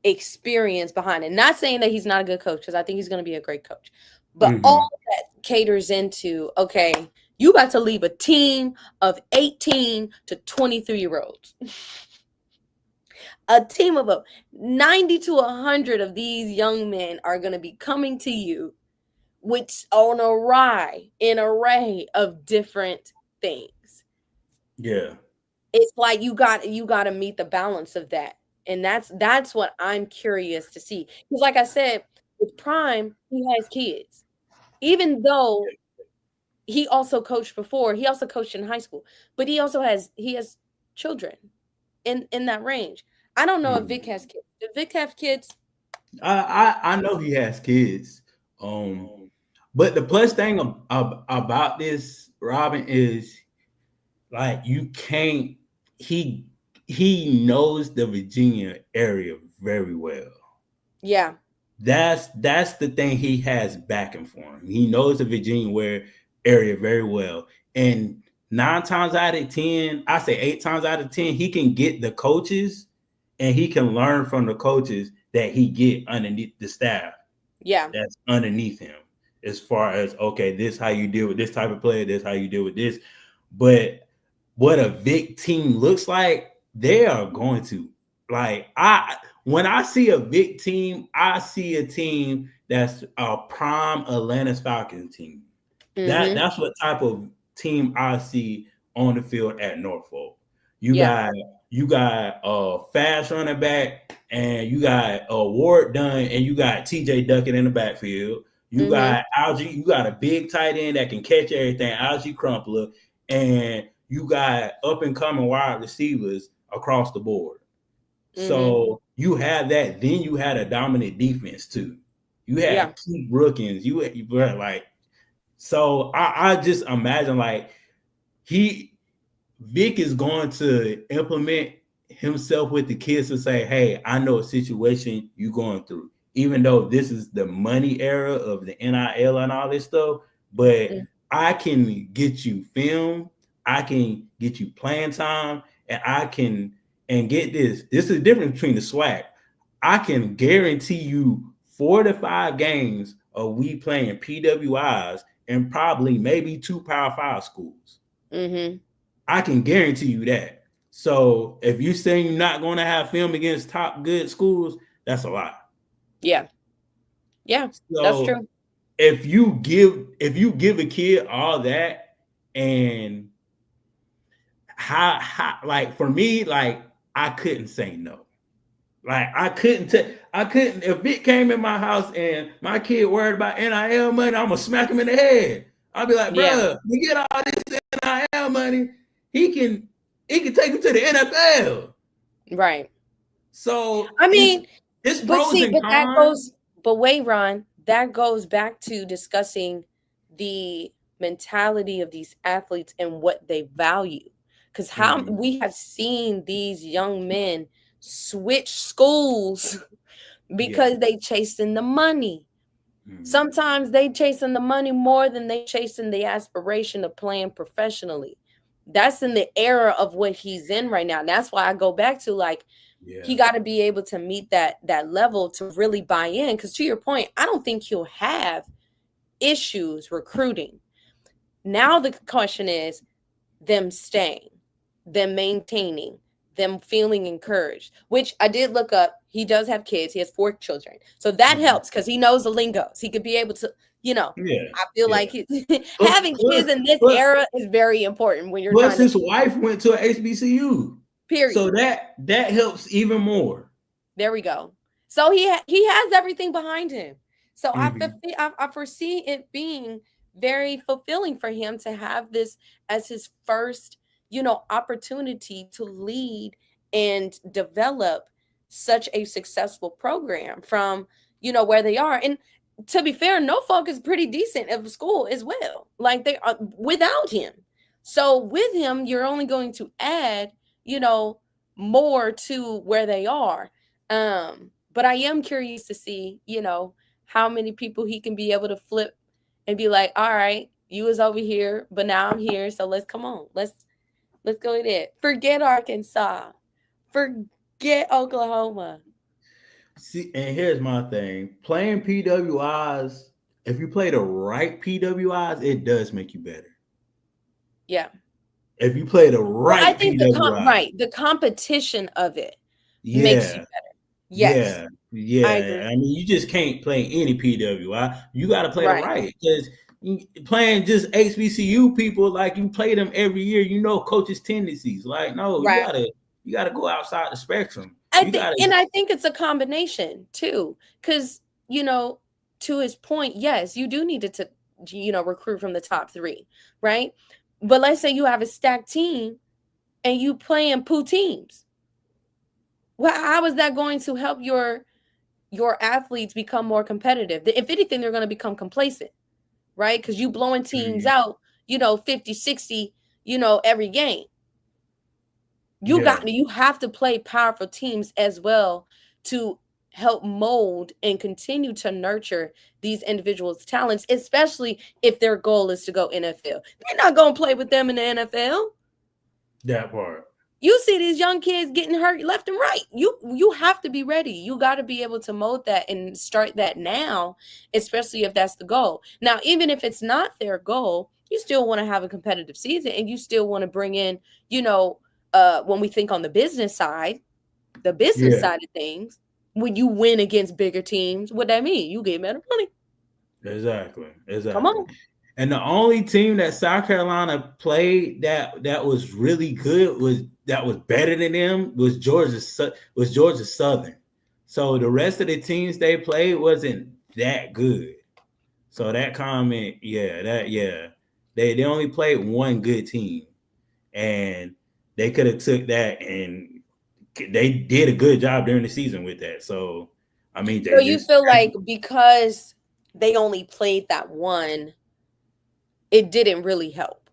S2: experience behind it. Not saying that he's not a good coach, because I think he's going to be a great coach. But
S1: Mm-hmm.
S2: all that caters into, okay, you about to leave a team of 18 to 23-year-olds. A team of 90 to 100 of these young men are going to be coming to you with an array of different things.
S5: Yeah.
S2: It's like you got to meet the balance of that. And that's what I'm curious to see. Because like I said, with Prime, he has kids. Even though he also coached before, he also coached in high school, but he has children in that range. I don't know if Vic
S5: Mhm.
S2: has kids. Did Vic have kids?
S5: I know he has kids. But the plus thing about this, Robin, is like you can't. He he knows the Virginia area very well.
S2: Yeah.
S5: That's the thing he has backing for him. He knows the Virginia area very well, and 9 times out of 10, I say 8 times out of 10, he can get the coaches, and he can learn from the coaches that he get underneath the staff
S2: Yeah.
S5: that's underneath him. As far as, okay, this how you deal with this type of player, this how you deal with this. But what a Vic team looks like, they are going to, like, I when I see a Vic team, I see a team that's a prime Atlanta Falcons team.
S2: Mhm.
S5: That's what type of team I see on the field at Norfolk. You
S2: Yeah.
S5: got you got a fast running back, and you got a Ward Dunn, and you got TJ Duckett in the backfield. You
S2: Mhm.
S5: got Algie, you got a big tight end that can catch everything, Algie Crumpler, and you got up and coming wide receivers across the board.
S2: Mhm.
S5: So you had that. Then you had a dominant defense too. You
S2: Yeah.
S5: had Keith Brookins. You were like, so I just imagine like he Vic is going to implement himself with the kids to say, hey, I know a situation you're going through, even though this is the money era of the NIL and all this stuff, but
S2: Mm.
S5: I can get you film, I can get you playing time, and I can, and get this. This is the difference between the swag. I can guarantee you 4 to 5 games of we playing PWIs and probably maybe 2 Power 5 schools.
S2: Mhm.
S5: I can guarantee you that. So if you say you're not going to have film against top good schools, that's a lie.
S2: Yeah. Yeah. That's
S5: So
S2: true.
S5: if you give a kid all that, and how like for me, like I couldn't say no. Like I couldn't, if it came in my house and my kid worried about NIL money, I'm gonna smack him in the head. I'll be like,
S2: Yeah.
S5: bro, we get all this NIL money, he can take him to the NFL.
S2: Right.
S5: So
S2: I
S5: it's
S2: mean,
S5: it's
S2: but
S5: pros
S2: see,
S5: and cons.
S2: but wait, Ron, that goes back to discussing the mentality of these athletes and what they value. Because how
S5: Mhm.
S2: we have seen these young men switch schools
S5: Yeah.
S2: because they chasing the money.
S5: Mhm.
S2: Sometimes they chasing the money more than they chasing the aspiration of playing professionally. That's in the era of what he's in right now. That's why I go back to, like, he
S5: Yeah.
S2: got to be able to meet that level to really buy in. Because to your point, I don't think he'll have issues recruiting. Now the question is them staying, them maintaining, them feeling encouraged, which I did look up. He does have kids. He has 4 children. So that
S5: Mhm.
S2: helps because he knows the lingos. He could be able to,
S5: Yeah.
S2: I feel
S5: Yeah.
S2: like
S5: Plus,
S2: having
S5: plus,
S2: kids in this
S5: plus,
S2: era is very important when you're
S5: plus
S2: trying to,
S5: his wife went to a HBCU,
S2: period.
S5: so that helps even more.
S2: There we go. So he has everything behind him. So
S5: Mhm.
S2: I foresee it being very fulfilling for him to have this as his first, opportunity to lead and develop such a successful program from, where they are. And to be fair, Norfolk is pretty decent of a school as well. Like they are without him. So with him, you're only going to add, you know, more to where they are. But I am curious to see, how many people he can be able to flip and be like, all right, you was over here, but now I'm here. So let's come on. Let's go with it. Forget Arkansas. Forget Oklahoma.
S5: See, and here's my thing: playing PWIs. if you play the right PWIs, it does make you better.
S2: Yeah.
S5: If you play the
S2: Well, I
S5: right
S2: think
S5: PWI,
S2: the competition of it makes you
S5: yeah,
S2: better. Yes,
S5: yeah,
S2: I
S5: yeah.
S2: agree.
S5: I mean, you just can't play any PWI. You got to play the
S2: Right,
S5: right because playing just HBCU people like you play them every year. You know, coaches' tendencies. Like, no,
S2: right.
S5: you gotta go outside the spectrum.
S2: I
S5: You
S2: think,
S5: gotta,
S2: and I think it's a combination too, because you know, to his point, yes, you do need to recruit from the top three, right? But let's say you have a stacked team and you playing poo teams. Well, how is that going to help your athletes become more competitive? If anything, they're going to become complacent, right? Because you blowing teams
S5: Mhm.
S2: out, 50, 60, every game.
S5: Yeah,
S2: You have to play powerful teams as well to help mold and continue to nurture these individuals' talents, especially if their goal is to go NFL. They're not going to play with them in the NFL.
S5: that part.
S2: You see these young kids getting hurt left and right. You have to be ready. You got to be able to mold that and start that now, especially if that's the goal. Now, even if it's not their goal, you still want to have a competitive season and you still want to bring in, you know, when we think on the business
S5: Yeah,
S2: side of things, when you win against bigger teams, what that mean? You get better money.
S5: exactly,
S2: Come
S5: exactly.
S2: on.
S5: And the only team that South Carolina played that was really good was better than them was Georgia Southern. So the rest of the teams they played wasn't that good. So that comment, yeah, they only played one good team, and they could have took that and they did a good job during the season with that. So I mean,
S2: So
S5: they
S2: you
S5: just
S2: feel like because they only played that one, it didn't really help,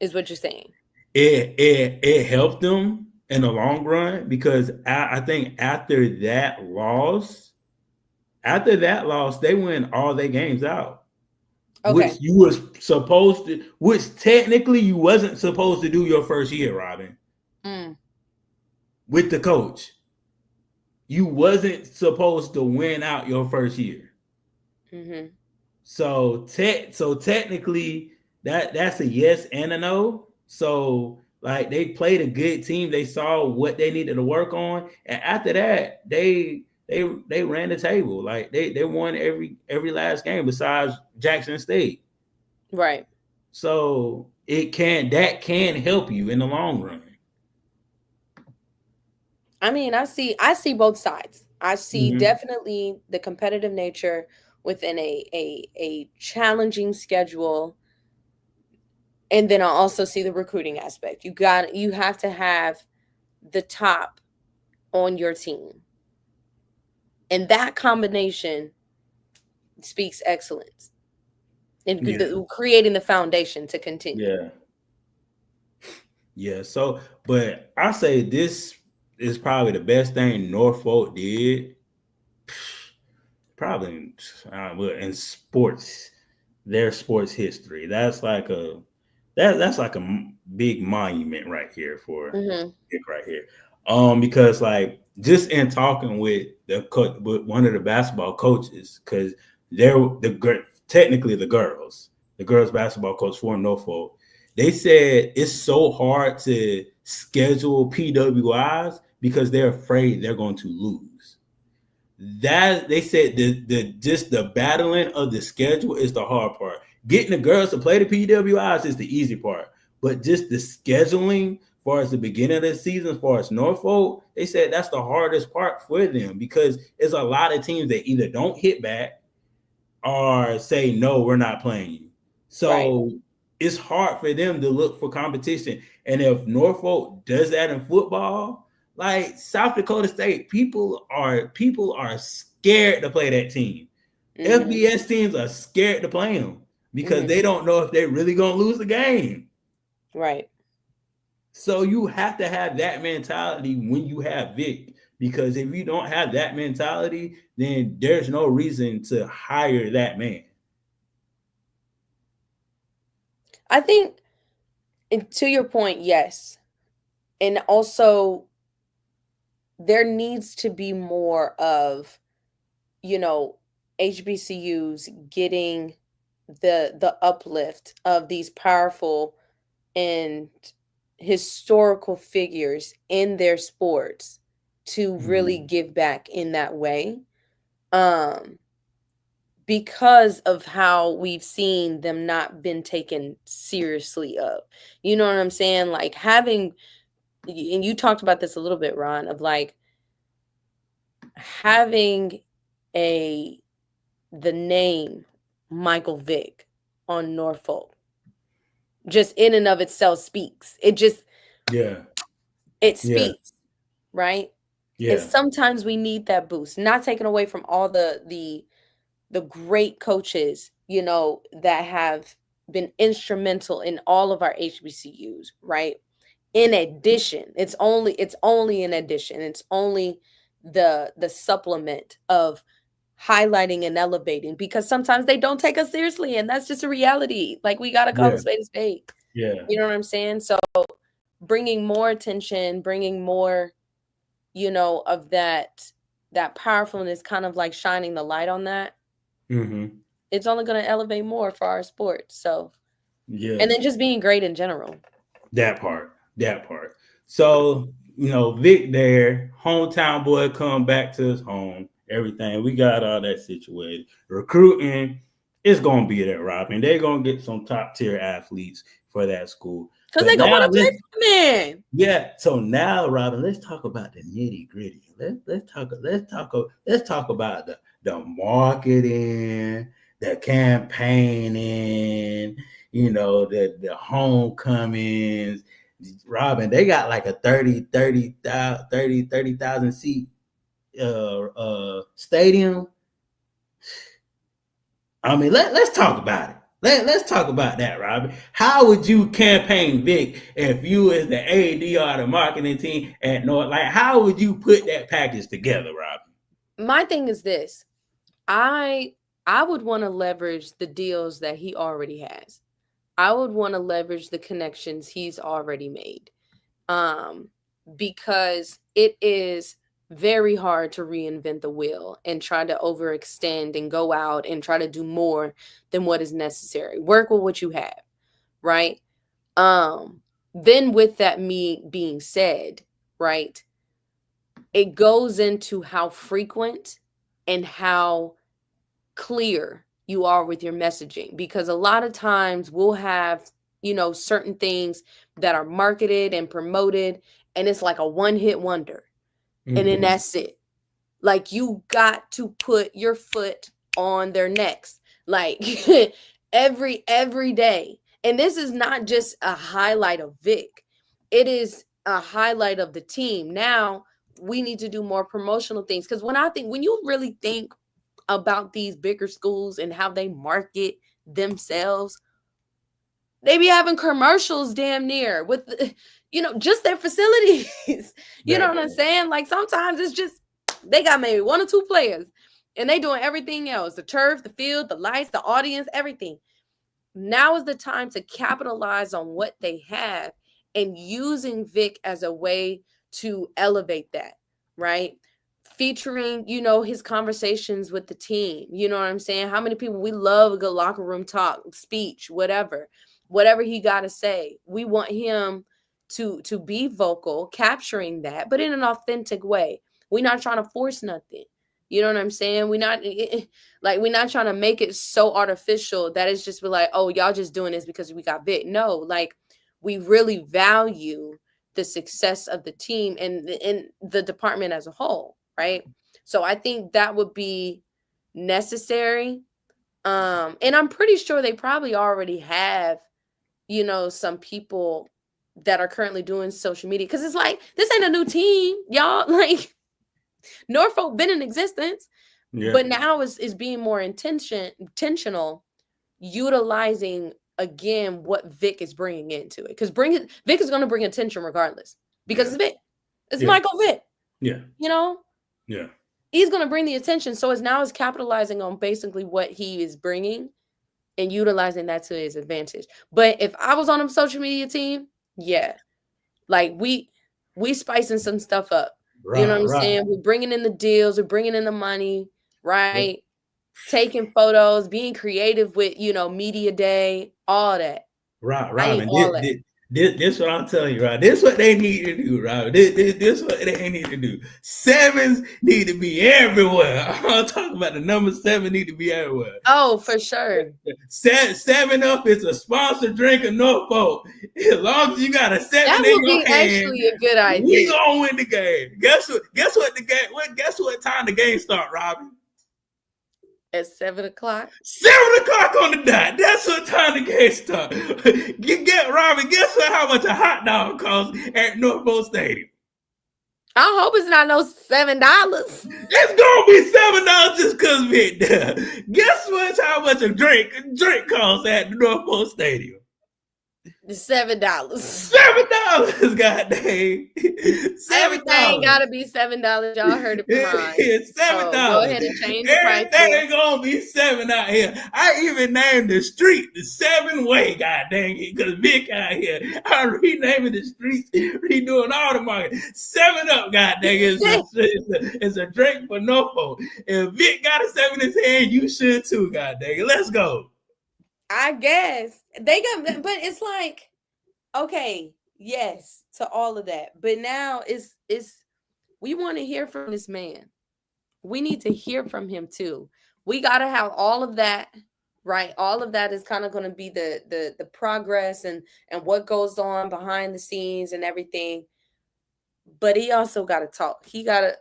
S2: is what you're saying.
S5: it helped them in the long run because I think after that loss, they win all their games out, which
S2: Okay.
S5: you was supposed to, which technically you wasn't supposed to do your first year, Robin,
S2: Mm,
S5: with the coach. You wasn't supposed to win out your first year.
S2: mm-hmm.
S5: So technically that's a yes and a no. So like they played a good team. They saw what they needed to work on, and after that they ran the table. Like they won every last game besides Jackson State.
S2: Right.
S5: So that can help you in the long run.
S2: I mean, I see both sides. I see
S5: Mhm.
S2: definitely the competitive nature within a challenging schedule. And then I also see the recruiting aspect. You have to have the top on your team. And that combination speaks excellence in
S5: Yeah,
S2: creating the foundation to continue.
S5: yeah, yeah. So, but I say this is probably the best thing Norfolk did probably in sports, their sports history. That's like a big monument right here for
S2: Hmm.
S5: Vick right here. Because like just in talking with with one of the basketball coaches, because they're technically the girls basketball coach for Norfolk, they said it's so hard to schedule PWIs because they're afraid they're going to lose. That they said the just the battling of the schedule is the hard part. Getting the girls to play the PWIs is the easy part, but just the scheduling, as far as the beginning of the season, as far as Norfolk, they said that's the hardest part for them because there's a lot of teams that either don't hit back or say no, we're not playing you.
S2: Right.
S5: So it's hard for them to look for competition. And if Norfolk does that in football, like South Dakota State, people are scared to play that team.
S2: Hmm.
S5: FBS teams are scared to play them because
S2: Hmm.
S5: they don't know if they're really gonna lose the game.
S2: Right.
S5: So you have to have that mentality when you have Vick. Because if you don't have that mentality, then there's no reason to hire that man.
S2: I think, and to your point, yes. And also, there needs to be more of, you know, HBCUs getting the uplift of these powerful and historical figures in their sports to really give back in that way. Um, because of how we've seen them not been taken seriously of. You know what I'm saying? Like having, and you talked about this a little bit, Ron, of like having a the name Michael Vick on Norfolk just in and of itself speaks. It just
S5: Yeah.
S2: it
S5: Yeah.
S2: speaks, right? And
S5: Yeah.
S2: sometimes we need that boost. Not taken away from all the great coaches, you know, that have been instrumental in all of our HBCUs, right? In addition, it's only an addition. It's only the supplement of highlighting and elevating because sometimes they don't take us seriously and that's just a reality. Like we got to call a
S5: Yeah.
S2: spade a spade.
S5: Yeah.
S2: You know what I'm saying? So bringing more attention, bringing more, you know, of that powerfulness, kind of like shining the light on that,
S5: Mm-hmm.
S2: it's only going to elevate more for our sport. So,
S5: Yeah.
S2: and then just being great in general.
S5: That part. That part. So, Vic there, hometown boy come back to his home, everything. We got all that situated. Recruiting is gonna be there, Robin. They're gonna get some top tier athletes for that school.
S2: Because
S5: But
S2: they going to
S5: now
S2: want to play
S5: let's
S2: for the man.
S5: yeah, so now, Robin, let's talk about the nitty gritty. Let's talk about the marketing, the campaigning, the homecomings. Robin, they got like a 30,000 seat stadium. I mean, let's talk about it. Let's talk about that, Robin. How would you campaign Vic if you as the AD or the marketing team at North? Like, how would you put that package together, Robin?
S2: My thing is this. I would want to leverage the deals that he already has. I would want to leverage the connections he's already made. Um because it is very hard to reinvent the wheel and try to overextend and go out and try to do more than what is necessary. Work with what you have, right? Then with that me being said, right? It goes into how frequent and how clear you are with your messaging because a lot of times we'll have, you know, certain things that are marketed and promoted and it's like a one hit wonder and then that's it. Like you got to put your foot on their necks like every day. And this is not just a highlight of Vic. It is a highlight of the team. Now we need to do more promotional things because when you really think about these bigger schools and how they market themselves, they be having commercials damn near with just their facilities. You know
S5: That
S2: what I'm
S5: part.
S2: saying? Like sometimes it's just they got maybe one or two players and they doing everything else, the turf, the field, the lights, the audience, everything. Now is the time to capitalize on what they have and using Vic as a way to elevate that, right? Featuring, his conversations with the team. You know what I'm saying? How many people we love a good locker room talk, speech, whatever he got to say. We want him to be vocal, capturing that, but in an authentic way. We're not trying to force nothing. You know what I'm saying? We're not trying to make it so artificial that it's just be like, oh, y'all just doing this because we got bit. No, like we really value the success of the team and the department as a whole, right? So I think that would be necessary. And I'm pretty sure they probably already have, some people that are currently doing social media because it's like this ain't a new team, y'all. Like Norfolk been in existence,
S5: Yeah.
S2: but now is being more intentional, utilizing again what Vic is bringing into it. Because Vic is going to bring attention regardless because
S5: Yeah.
S2: it's Vic, it's
S5: Yeah.
S2: Michael Vick.
S5: Yeah.
S2: You know,
S5: Yeah.
S2: he's going to bring the attention. So it's now is capitalizing on basically what he is bringing and utilizing that to his advantage. But if I was on a social media team, yeah, like we spicing some stuff up. You know
S5: Right.
S2: what I'm
S5: Right.
S2: saying? We're bringing in the deals, we're bringing in the money, right? taking photos, being creative with, media day, all that. I need
S5: Robin,
S2: all that.
S5: this what I'm telling you, right? This what they need to do, Robin. This what they need to do. Sevens need to be everywhere. I'm talking about the number 7 need to be everywhere.
S2: Oh, for sure.
S5: 7 Up is a sponsored drink of Norfolk. As long as you got a 7
S2: That
S5: in
S2: would
S5: your
S2: be
S5: hand,
S2: actually a good
S5: we
S2: idea.
S5: gonna win the game. Guess what the game? Guess what time the game start, Robin?
S2: At 7:00.
S5: 7 o'clock on the dot. That's what time the game start. Get Robin. Guess what? How much a hot dog costs at Norfolk Stadium?
S2: I hope it's not no $7.
S5: It's gonna be $7 just cause of it there. Guess what? How much a drink costs at the Norfolk Stadium?
S2: $7.
S5: $7, goddamn.
S2: Everything
S5: $7.
S2: gotta be $7. Y'all heard it from mine.
S5: It's $7.
S2: So go ahead and change the price.
S5: Everything gonna be 7 out here. I even named the street the 7-way. God dang it, because Vick out here, I'm renaming the streets, redoing all the marketing. 7 Up, god dang it. It's a drink for Norfolk. If Vick got a 7 in his hand, you should too. God dang it. Let's go.
S2: I guess they got, but it's like, okay, yes to all of that, but now it's we want to hear from this man. We need to hear from him too. We got to have all of that, right? All of that is kind of going to be the progress and what goes on behind the scenes and everything. But he also got to talk. He got to,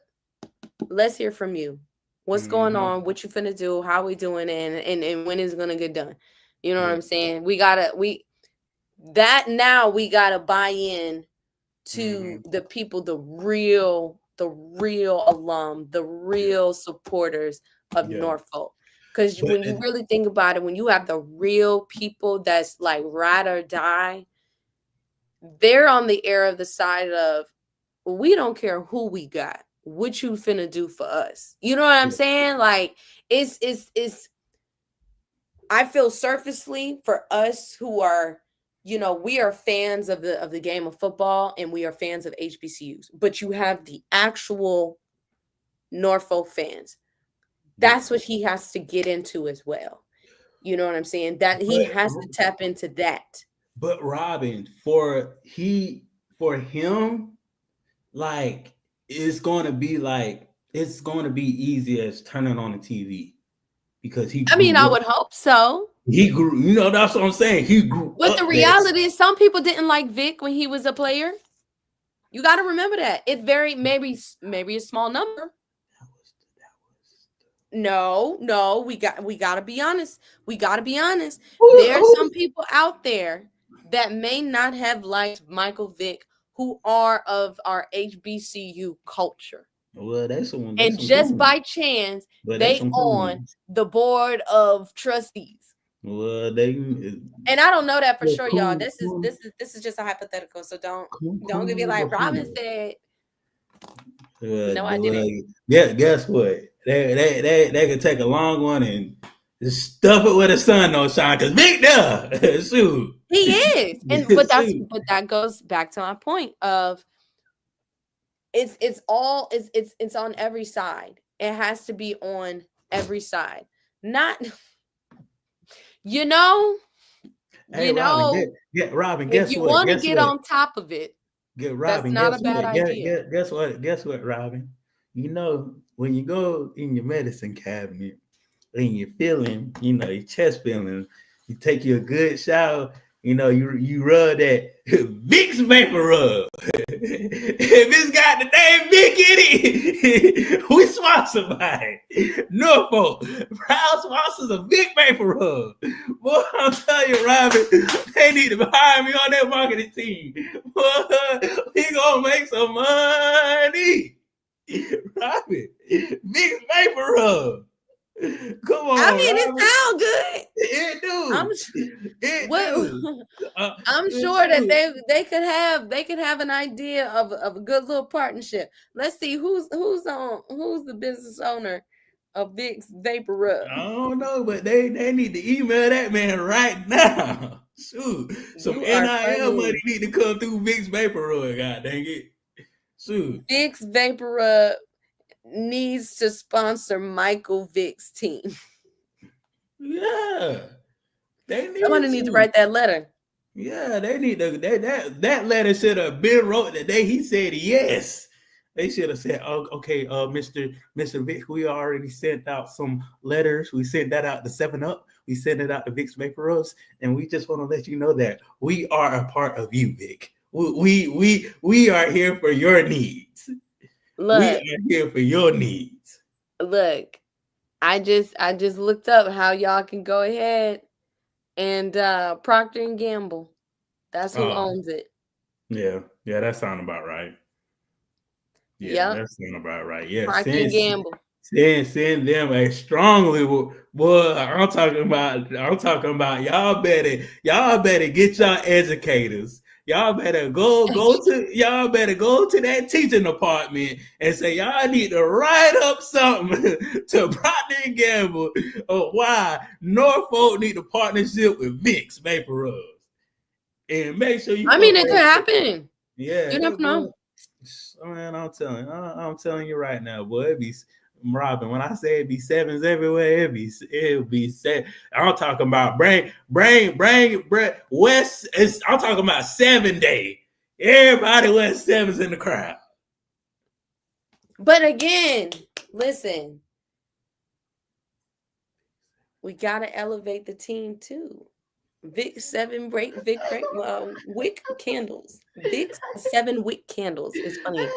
S2: let's hear from you. What's going on? What you finna do? How we doing? And when is it gonna get done? You know what I'm saying? We gotta buy in to the people, the real alum, the real supporters of Norfolk. Because when you really think about it, when you have the real people that's like ride or die, they're on the air of the side of, we don't care who we got. What you finna do for us? You know what I'm saying? Like it's I feel surfacely for us who are, we are fans of the game of football and we are fans of HBCUs, but you have the actual Norfolk fans. That's what he has to get into as well. You know what I'm saying? That he has to tap into that.
S5: But Robin, for him, like it's going to be easy as turning on the TV because he.
S2: I would hope so.
S5: He grew. That's what I'm saying. He grew.
S2: But the reality is, some people didn't like Vick when he was a player. You got to remember that. It very maybe a small number. No, we got to be honest. We got to be honest. There's some people out there that may not have liked Michael Vick who are of our HBCU culture.
S5: Well, that's one.
S2: And just by chance, they on the board of trustees.
S5: Well,
S2: and I don't know that for sure, y'all. This is just a hypothetical, so don't give me like Robin said. No, I didn't.
S5: Yeah, guess what? They could take a long one and just stuff it where the sun don't shine. Cause Vick there, shoot.
S2: He is, but that goes back to my point of it's on every side. It has to be on every side, not.
S5: Robin, guess
S2: if you
S5: what?
S2: want to get on top of it,
S5: Robin,
S2: that's not a bad idea.
S5: Guess what, Robin? When you go in your medicine cabinet and you're feeling, your chest feeling, you take you a good shower, you rub that Vick's vapor rub. If it's got the name Vick in it, we sponsor by it. Norfolk, proud sponsors of Vick vapor rub. Boy, I'm telling you, Robin, they need to hire me on that marketing team. Boy, we gonna make some money. Robin, Vick's vapor rub. Come on.
S2: It sounds good.
S5: It do.
S2: I'm sure that they could have an idea of a good little partnership. Let's see who's the business owner of Vick's vapor rub.
S5: I don't know, but they need to email that man right now. Shoot, some NIL money need to come through Vick's vapor rub. God dang it. Shoot,
S2: Vick's vapor rub needs to sponsor Michael Vick's team.
S5: Yeah, they
S2: Somebody
S5: need
S2: needs to
S5: to.
S2: write that letter.
S5: Yeah, they need to. That letter should have been wrote the day he said yes. They should have said, "Oh, okay, Mister Vick, we already sent out some letters. We sent that out to Seven Up. We sent it out to Vic's Vapor Rose, and we just want to let you know that we are a part of you, Vic. We are here for your needs. We
S2: Look,
S5: are here for your needs."
S2: look. I just looked up how y'all can go ahead and Procter and Gamble. That's who
S5: Oh,
S2: owns it.
S5: yeah, that sounds about right. Yeah,
S2: Yep,
S5: that sounds about right. Yeah,
S2: Procter and Gamble.
S5: send them a strongly, boy. I'm talking about y'all better get y'all educators. Y'all better go to that teaching department and say y'all need to write up something to Procter and Gamble of why Norfolk need a partnership with Vicks Vapor Rubs, and make sure you
S2: I
S5: put
S2: mean, it could
S5: that.
S2: happen.
S5: Yeah,
S2: You never
S5: boy.
S2: know.
S5: Man, I'm telling you right now, boy. It be Robin. When I say it be sevens everywhere, it be set. I'm talking about brain, West. I'm talking about 7 day. Everybody wears sevens in the crowd.
S2: But again, listen, we gotta elevate the team too. Vic 7 break Vic wick candles. Vic 7 wick candles is funny.
S5: That's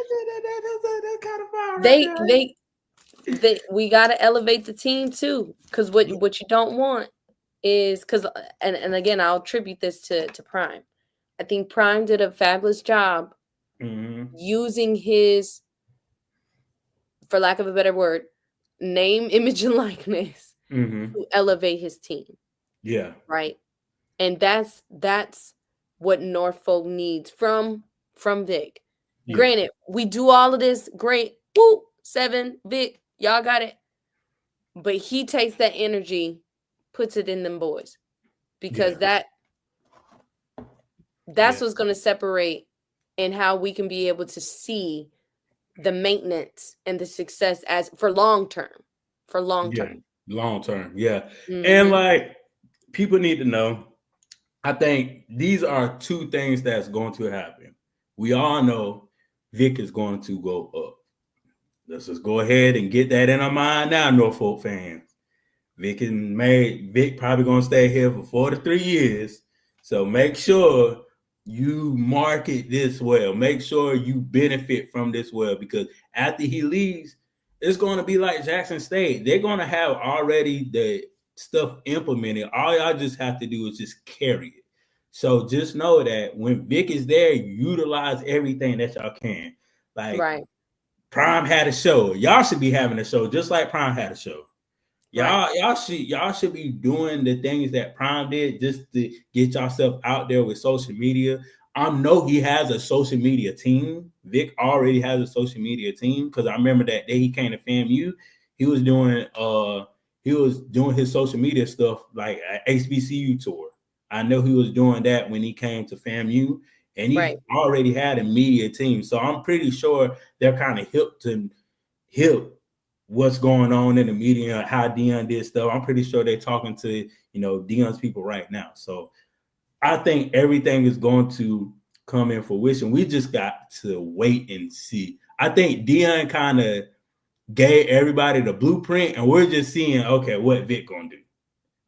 S5: kind of fire right
S2: They
S5: there.
S2: they they we gotta elevate the team too. Cause what you don't want is because and again I'll attribute this to Prime. I think Prime did a fabulous job
S5: Mm-hmm.
S2: using his, for lack of a better word, name, image, and likeness
S5: Mm-hmm.
S2: to elevate his team,
S5: Yeah.
S2: right? And that's what Norfolk needs from Vic.
S5: Yeah.
S2: Granted, we do all of this great. Woo, 7 Vic, y'all got it. But he takes that energy, puts it in them boys because
S5: Yeah.
S2: that's
S5: Yeah.
S2: what's going to separate and how we can be able to see the maintenance and the success as for long term. For long
S5: Yeah.
S2: term.
S5: Long term. Yeah. And
S2: Hmm.
S5: like people need to know, I think these are two things that's going to happen. We all know Vic is going to go up. Let's just go ahead and get that in our mind now, Norfolk fans. Vic probably gonna stay here for 4 to 3 years. So make sure you market this well. Make sure you benefit from this well because after he leaves, it's gonna be like Jackson State. They're gonna have already the stuff implemented. All y'all just have to do is just carry it. So just know that when Vic is there, utilize everything that y'all can. Like
S2: Right,
S5: Prime had a show. Y'all should be having a show just like Prime had a show.
S2: right,
S5: Y'all should be doing the things that Prime did just to get yourself out there with social media. I know he has a social media team. Vic already has a social media team because I remember that day he came to FAMU, he was doing his social media stuff like a HBCU tour. I know he was doing that when he came to FAMU, and he
S2: right,
S5: already had a media team. So I'm pretty sure they're kind of hip what's going on in the media, how Dion did stuff. I'm pretty sure they're talking to Dion's people right now. So I think everything is going to come in fruition. We just got to wait and see. I think Dion kind of gave everybody the blueprint, and we're just seeing okay what Vic gonna do.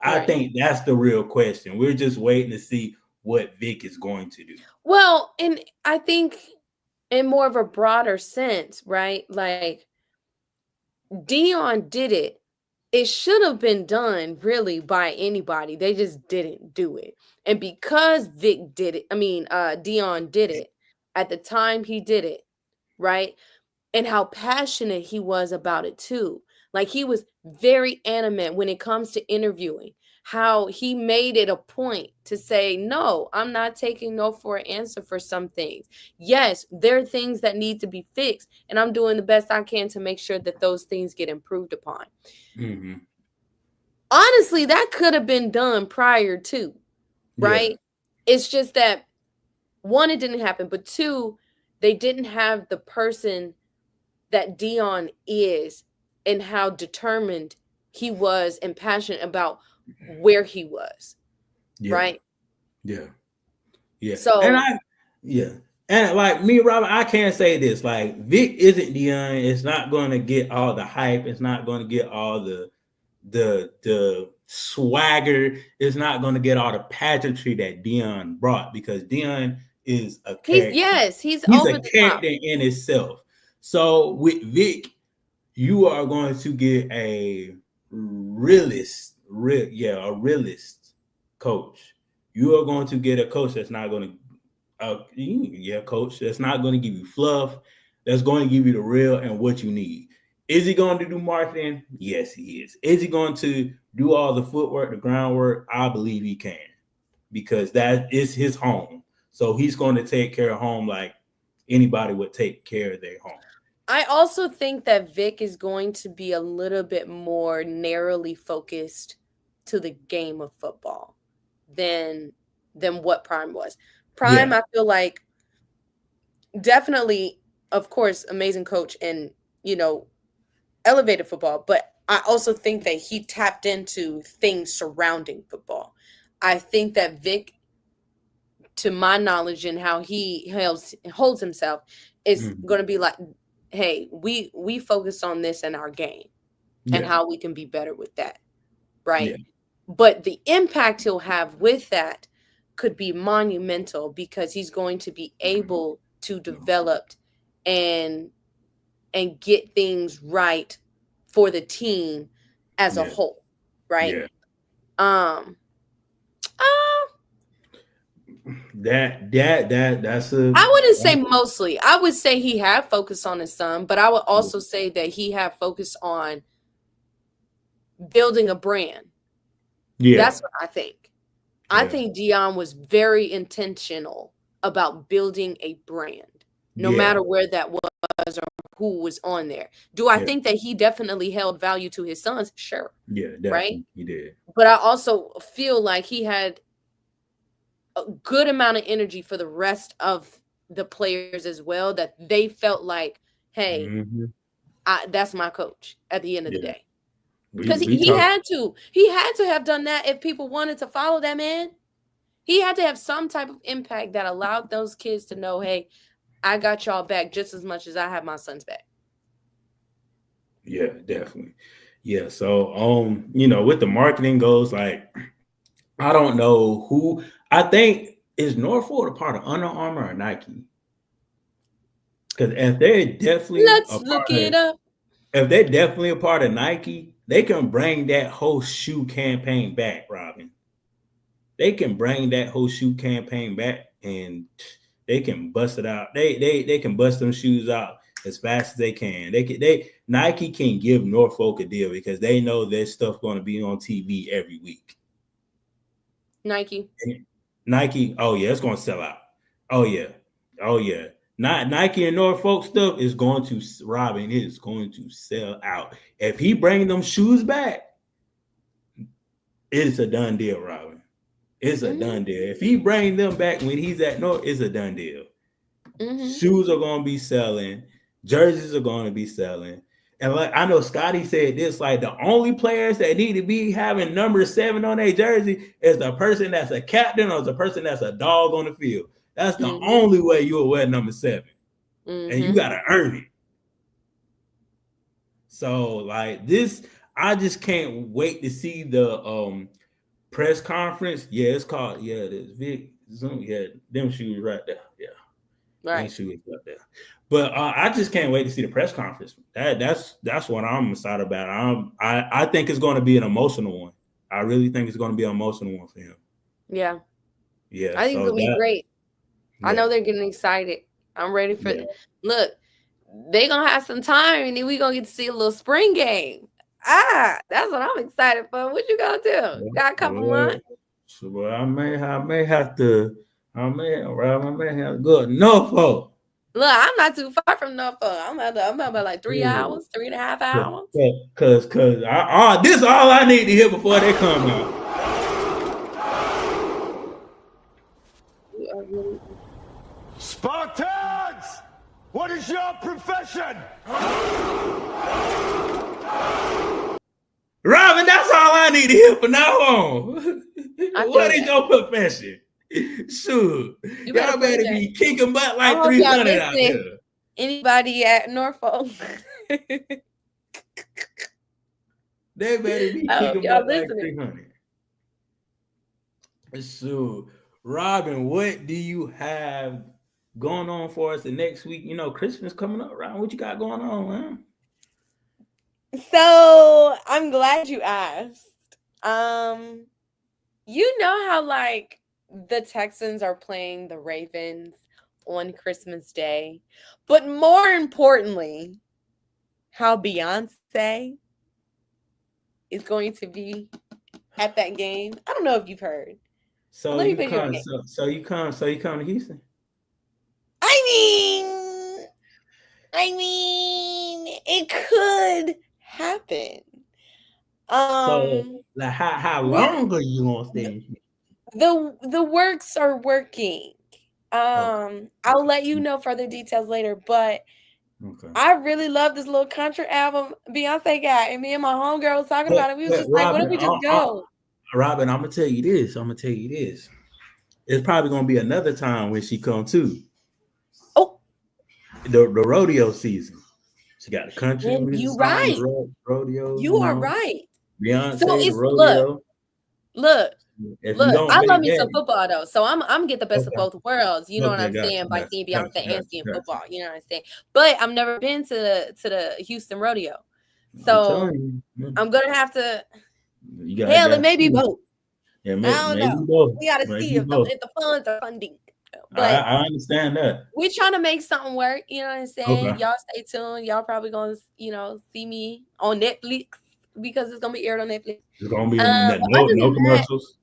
S5: I
S2: right.
S5: think that's the real question. We're just waiting to see what Vic is going to do.
S2: Well, and I think in more of a broader sense, right? Like Dion did it. It should have been done really by anybody. They just didn't do it. And because Vic did it, I mean, Dion did it at the time he did it, right? And how passionate he was about it too. Like he was very animate when it comes to interviewing. How he made it a point to say, "No, I'm not taking no for an answer for some things. Yes, there are things that need to be fixed, and I'm doing the best I can to make sure that those things get improved upon."
S5: Mm-hmm.
S2: Honestly, that could have been done prior to,
S5: Yeah,
S2: right? It's just that one, it didn't happen, but two, they didn't have the person that Dion is and how determined he was and passionate about where he was,
S5: Yeah.
S2: right?
S5: Yeah. Yeah.
S2: So
S5: Yeah. And like me, Robert, I can't say this. Like Vick isn't Dion. It's not going to get all the hype. It's not going to get all the swagger. It's not going to get all the pageantry that Dion brought because Dion is a character.
S2: he's
S5: He's
S2: over
S5: a
S2: the top.
S5: character in itself. So with Vick, you are going to get a a realist coach. You are going to get a coach that's not going to coach that's not going to give you fluff. That's going to give you the real and what you need. Is he going to do marketing? Yes, he is. Is he going to do all the footwork, the groundwork? I believe he can because that is his home. So he's going to take care of home like anybody would take care of their home.
S2: I also think that Vick is going to be a little bit more narrowly focused to the game of football than what Prime was. Prime,
S5: Yeah.
S2: I feel like definitely, of course, amazing coach and elevated football, but I also think that he tapped into things surrounding football. I think that Vick, to my knowledge and how he holds himself, is going to be like, hey, we focus on this in our game and how we can be better with that, right?
S5: Yeah.
S2: But the impact he'll have with that could be monumental because he's going to be able to develop and get things right for the team as a whole, right?
S5: Yeah.
S2: Um
S5: That's a
S2: I wouldn't say mostly. I would say he had focused on his son, but I would also say that he had focused on building a brand.
S5: Yeah.
S2: That's what I think. I think Dion was very intentional about building a brand, no matter where that was or who was on there. Do I think that he definitely held value to his sons? Sure.
S5: Yeah, definitely.
S2: Right?
S5: He did.
S2: But I also feel like he had a good amount of energy for the rest of the players as well, that they felt like, hey, that's my coach at the end of the day. Because he had to have done that if people wanted to follow that man. He had to have some type of impact that allowed those kids to know, hey, I got y'all back just as much as I have my sons back.
S5: Yeah, definitely. Yeah. So with the marketing goes, like, I don't know who. I think is Norfolk a part of Under Armour or Nike? Because if they're definitely if they're definitely a part of Nike, they can bring that whole shoe campaign back, Robin. They can bring that whole shoe campaign back and they can bust it out. They can bust them shoes out as fast as they can. Nike can give Norfolk a deal because they know their stuff going to be on TV every week.
S2: Nike,
S5: oh yeah, it's going to sell out. Oh yeah. Not Nike and Norfolk stuff is going to Robin. It is going to sell out. If he bring them shoes back, it's a done deal, Robin. It's a done deal. If he bring them back when he's at North, it's a done deal. Shoes are going to be selling. Jerseys are going to be selling. And like I know Scotty said this, like the only players that need to be having number 7 on their jersey is the person that's a captain or the person that's a dog on the field. That's the only way you'll wear number 7. And you got to earn it. So like this, I just can't wait to see the press conference. Yeah, it's called this Vick Zoom. Yeah, them shoes right there. Yeah,
S2: right.
S5: Them shoes right there. But I just can't wait to see the press conference. That's what I'm excited about. I think it's going to be an emotional one. I really think it's going to be an emotional one for him.
S2: Yeah.
S5: Yeah.
S2: I think it'll be great. Yeah. I know they're getting excited. I'm ready for it. Look, they're going to have some time and then we're going to get to see a little spring game. That's what I'm excited for. What you going to do? Got a couple months?
S5: So, I may have to go to Norfolk.
S2: Look, I'm not too far from Norfolk. I'm about like 3 hours, 3.5 hours.
S5: Cause this is all I need to hear before they come out.
S4: Spartans, what is your profession?
S5: Robin, that's all I need to hear from now on.
S2: I
S5: What
S2: feel
S5: is
S2: that.
S5: your profession? Shoot.
S2: You better
S5: Y'all
S2: put
S5: better
S2: that.
S5: be kicking butt
S2: I
S5: like
S2: hope y'all
S5: 300 out
S2: listen.
S5: there.
S2: Anybody at Norfolk?
S5: They better be
S2: I hope
S5: kicking
S2: y'all
S5: butt like
S2: listening.
S5: 300. So, Robin, what do you have going on for us the next week? You know, Christmas coming up, Robin. What you got going on, man?
S2: So I'm glad you asked. You know how like the Texans are playing the Ravens on Christmas Day, but more importantly, how Beyonce is going to be at that game. I don't know if you've heard, but
S5: So
S2: let me
S5: you
S2: put you on
S5: come,
S2: game.
S5: so you come to Houston.
S2: I mean, it could happen.
S5: So,
S2: Um,
S5: like, how
S2: we're
S5: long are you gonna stay in Houston?
S2: the works are working.
S5: Okay,
S2: I'll let you know further details later, but
S5: okay.
S2: I really love this little country album Beyonce got, and me and my homegirl was talking about it. We was
S5: But
S2: just like, what if we just go?
S5: Robin, I'm gonna tell you this. I'm gonna tell you this. It's probably gonna be another time when she come too.
S2: Oh,
S5: The rodeo season. She got the country
S2: and
S5: music
S2: you
S5: song,
S2: right.
S5: the rodeo.
S2: You are right. So
S5: Beyonce, the
S2: it's look,
S5: rodeo.
S2: look,
S5: If you
S2: look.
S5: don't
S2: I love
S5: make
S2: me some
S5: that,
S2: football though, so I'm get the best of
S5: okay,
S2: both worlds. You know what
S5: okay,
S2: I'm
S5: got
S2: saying
S5: you,
S2: by
S5: got
S2: seeing
S5: you, got
S2: Beyonce
S5: you, got
S2: and
S5: you,
S2: seeing
S5: got you.
S2: football. You know what I'm saying? But I've never been to the Houston rodeo,
S5: I'm
S2: so
S5: telling you,
S2: I'm gonna have to.
S5: you gotta
S2: Hell, it
S5: got
S2: may be
S5: you.
S2: both.
S5: Yeah,
S2: I don't
S5: maybe
S2: know.
S5: both,
S2: We got to see
S5: maybe
S2: if the
S5: both.
S2: if the funds are funding.
S5: I,
S2: But
S5: I understand that.
S2: we're trying to make something work. You know what I'm saying?
S5: Okay,
S2: Y'all stay tuned. Y'all probably gonna see me on Netflix because it's gonna be aired on Netflix.
S5: it's gonna be
S2: But
S5: no
S2: other
S5: no
S2: than that,
S5: commercials.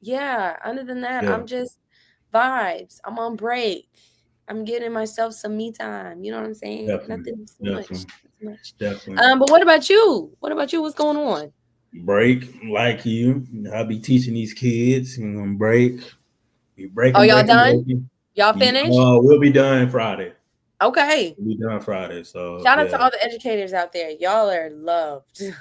S2: yeah. Other than that,
S5: Yeah,
S2: I'm just vibes. I'm on break. I'm getting myself some me time. You know what I'm saying?
S5: definitely,
S2: Nothing too much.
S5: definitely,
S2: Too much.
S5: definitely.
S2: But what about you? What about you? What's going on?
S5: Break like you. I'll be teaching these kids. You know, break. Be
S2: Oh,
S5: breaking,
S2: y'all
S5: breaking,
S2: done?
S5: breaking.
S2: Y'all finished?
S5: We'll be done Friday.
S2: Okay.
S5: We'll be done Friday. So
S2: Shout out to
S5: yeah,
S2: all the educators out there. Y'all are loved.
S5: yeah,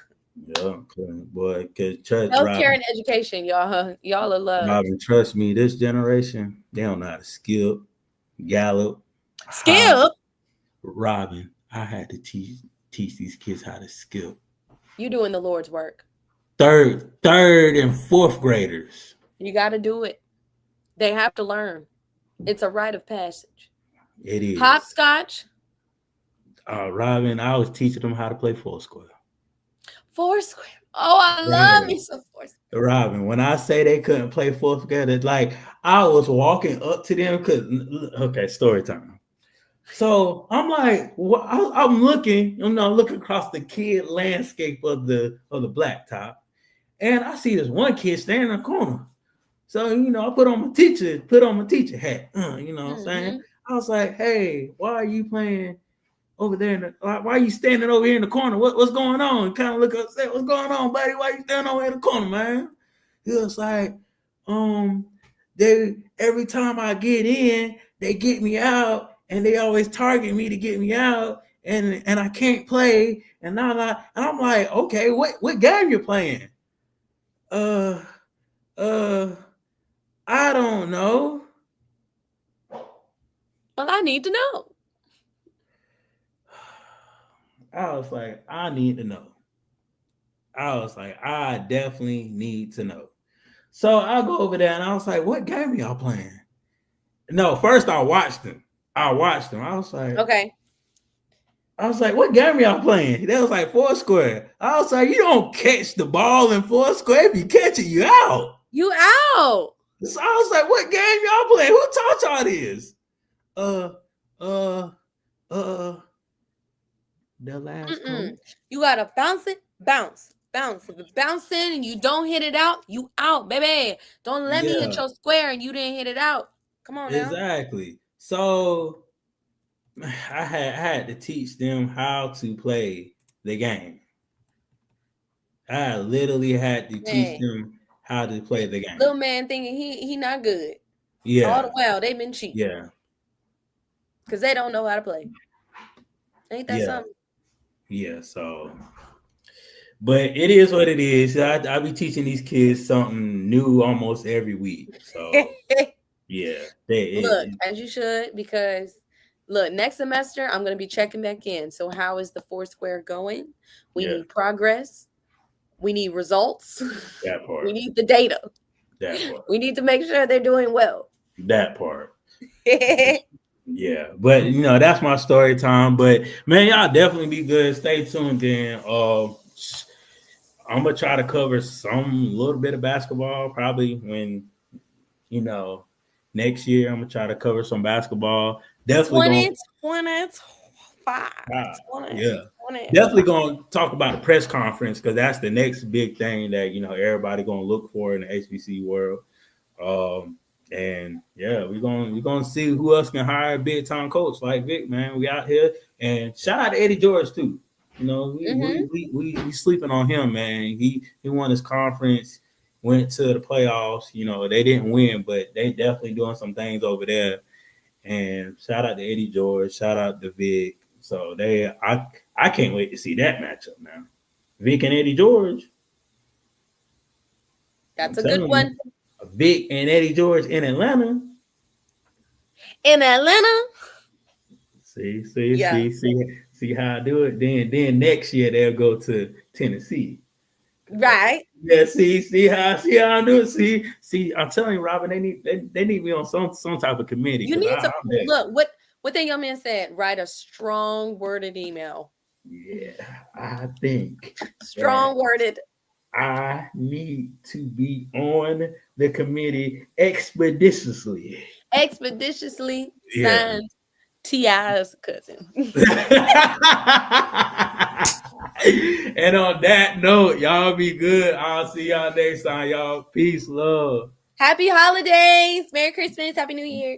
S5: boy. Cause trust
S2: Healthcare
S5: Robin,
S2: and education, y'all. Y'all are loved.
S5: Robin, trust me. This generation, they don't know how to skip, gallop, hop.
S2: Skip,
S5: Robin, I had to teach these kids how to skip.
S2: you doing the Lord's work.
S5: Third and fourth graders.
S2: You got to do it. They have to learn. It's a rite of passage.
S5: It is.
S2: Hopscotch,
S5: Robin, I was teaching them how to play Foursquare.
S2: Foursquare. Oh, I love
S5: Robin,
S2: me some Foursquare.
S5: Robin, when I say they couldn't play Foursquare, it's like I was walking up to them because okay, story time. So I'm like, I'm looking, looking across the kid landscape of the blacktop, and I see this one kid standing in the corner. So I put on my teacher hat. What I'm saying?
S2: Mm-hmm.
S5: I was like, hey, why are you playing over there? Why are you standing over here in the corner? What's going on? Kind of look up, say, what's going on, buddy? Why you standing over here in the corner, man? He was like, they every time I get in, they get me out, and they always target me to get me out, and I can't play, and I'm like, okay, what game you playing? Uh, uh, I don't know.
S2: Well, I need to know.
S5: I was like, I need to know. I was like, I definitely need to know. So I go over there and I was like, what game are y'all playing? No, first I watched them. I
S2: Okay.
S5: was like, what game are y'all playing? They was like Foursquare. I was like, you don't catch the ball in Foursquare. If you catch it, you out.
S2: You out.
S5: So I was like, what game y'all playing? Who taught y'all this? Uh, uh, uh, the last coach.
S2: You got to bounce it, bounce. Bounce. If it's bouncing and you don't hit it out, you out, baby. Don't let me hit
S5: Yeah,
S2: your square and you didn't hit it out. Come on now.
S5: exactly. So I had to teach them how to play the game. I literally had to teach
S2: Man,
S5: them how to play the game.
S2: little man thinking he not good. All the
S5: Yeah,
S2: while they been cheating
S5: yeah,
S2: because they don't know how to play. Ain't that
S5: yeah,
S2: something?
S5: yeah. So, But it is what it is. I be teaching these kids something new almost every week. So yeah,
S2: Look, as you should, because look, next semester I'm going to be checking back in. So, how is the Foursquare going? We
S5: yeah,
S2: need progress. We need results.
S5: that
S2: We
S5: part,
S2: need the data.
S5: that part,
S2: We need to make sure they're doing well.
S5: that part. Yeah, but that's my story time. But man, y'all definitely be good. Stay tuned. Then I'm gonna try to cover some little bit of basketball. Probably when next year I'm gonna try to cover some basketball. Definitely gonna
S2: 2025.
S5: yeah.
S2: 2025.
S5: Definitely gonna talk about the press conference because that's the next big thing that everybody gonna look for in the HBC world. And yeah, we're gonna see who else can hire a big time coach like Vick, man. We out here, and shout out to Eddie George too. We sleeping on him, man. He won his conference, went to the playoffs. They didn't win, but they definitely doing some things over there. And shout out to Eddie George, shout out to Vick. So I can't wait to see that matchup now. Vick and Eddie George. I'm
S2: That's a good
S5: telling
S2: one.
S5: you, Vick and Eddie George in Atlanta.
S2: In Atlanta. Yeah.
S5: See how I do it. Then next year they'll go to Tennessee.
S2: Right.
S5: Yeah, see how I do it. See, I'm telling you, Robin, they need me on some type of committee.
S2: You need to
S5: I'm there.
S2: look what that young man said. Write a strong worded email.
S5: Yeah, I think
S2: Strong worded.
S5: I need to be on the committee expeditiously.
S2: Expeditiously
S5: Yeah.
S2: signed T.I.'s cousin.
S5: And on that note, y'all be good. I'll see y'all next time, y'all. Peace, love.
S2: Happy holidays. Merry Christmas. Happy New Year.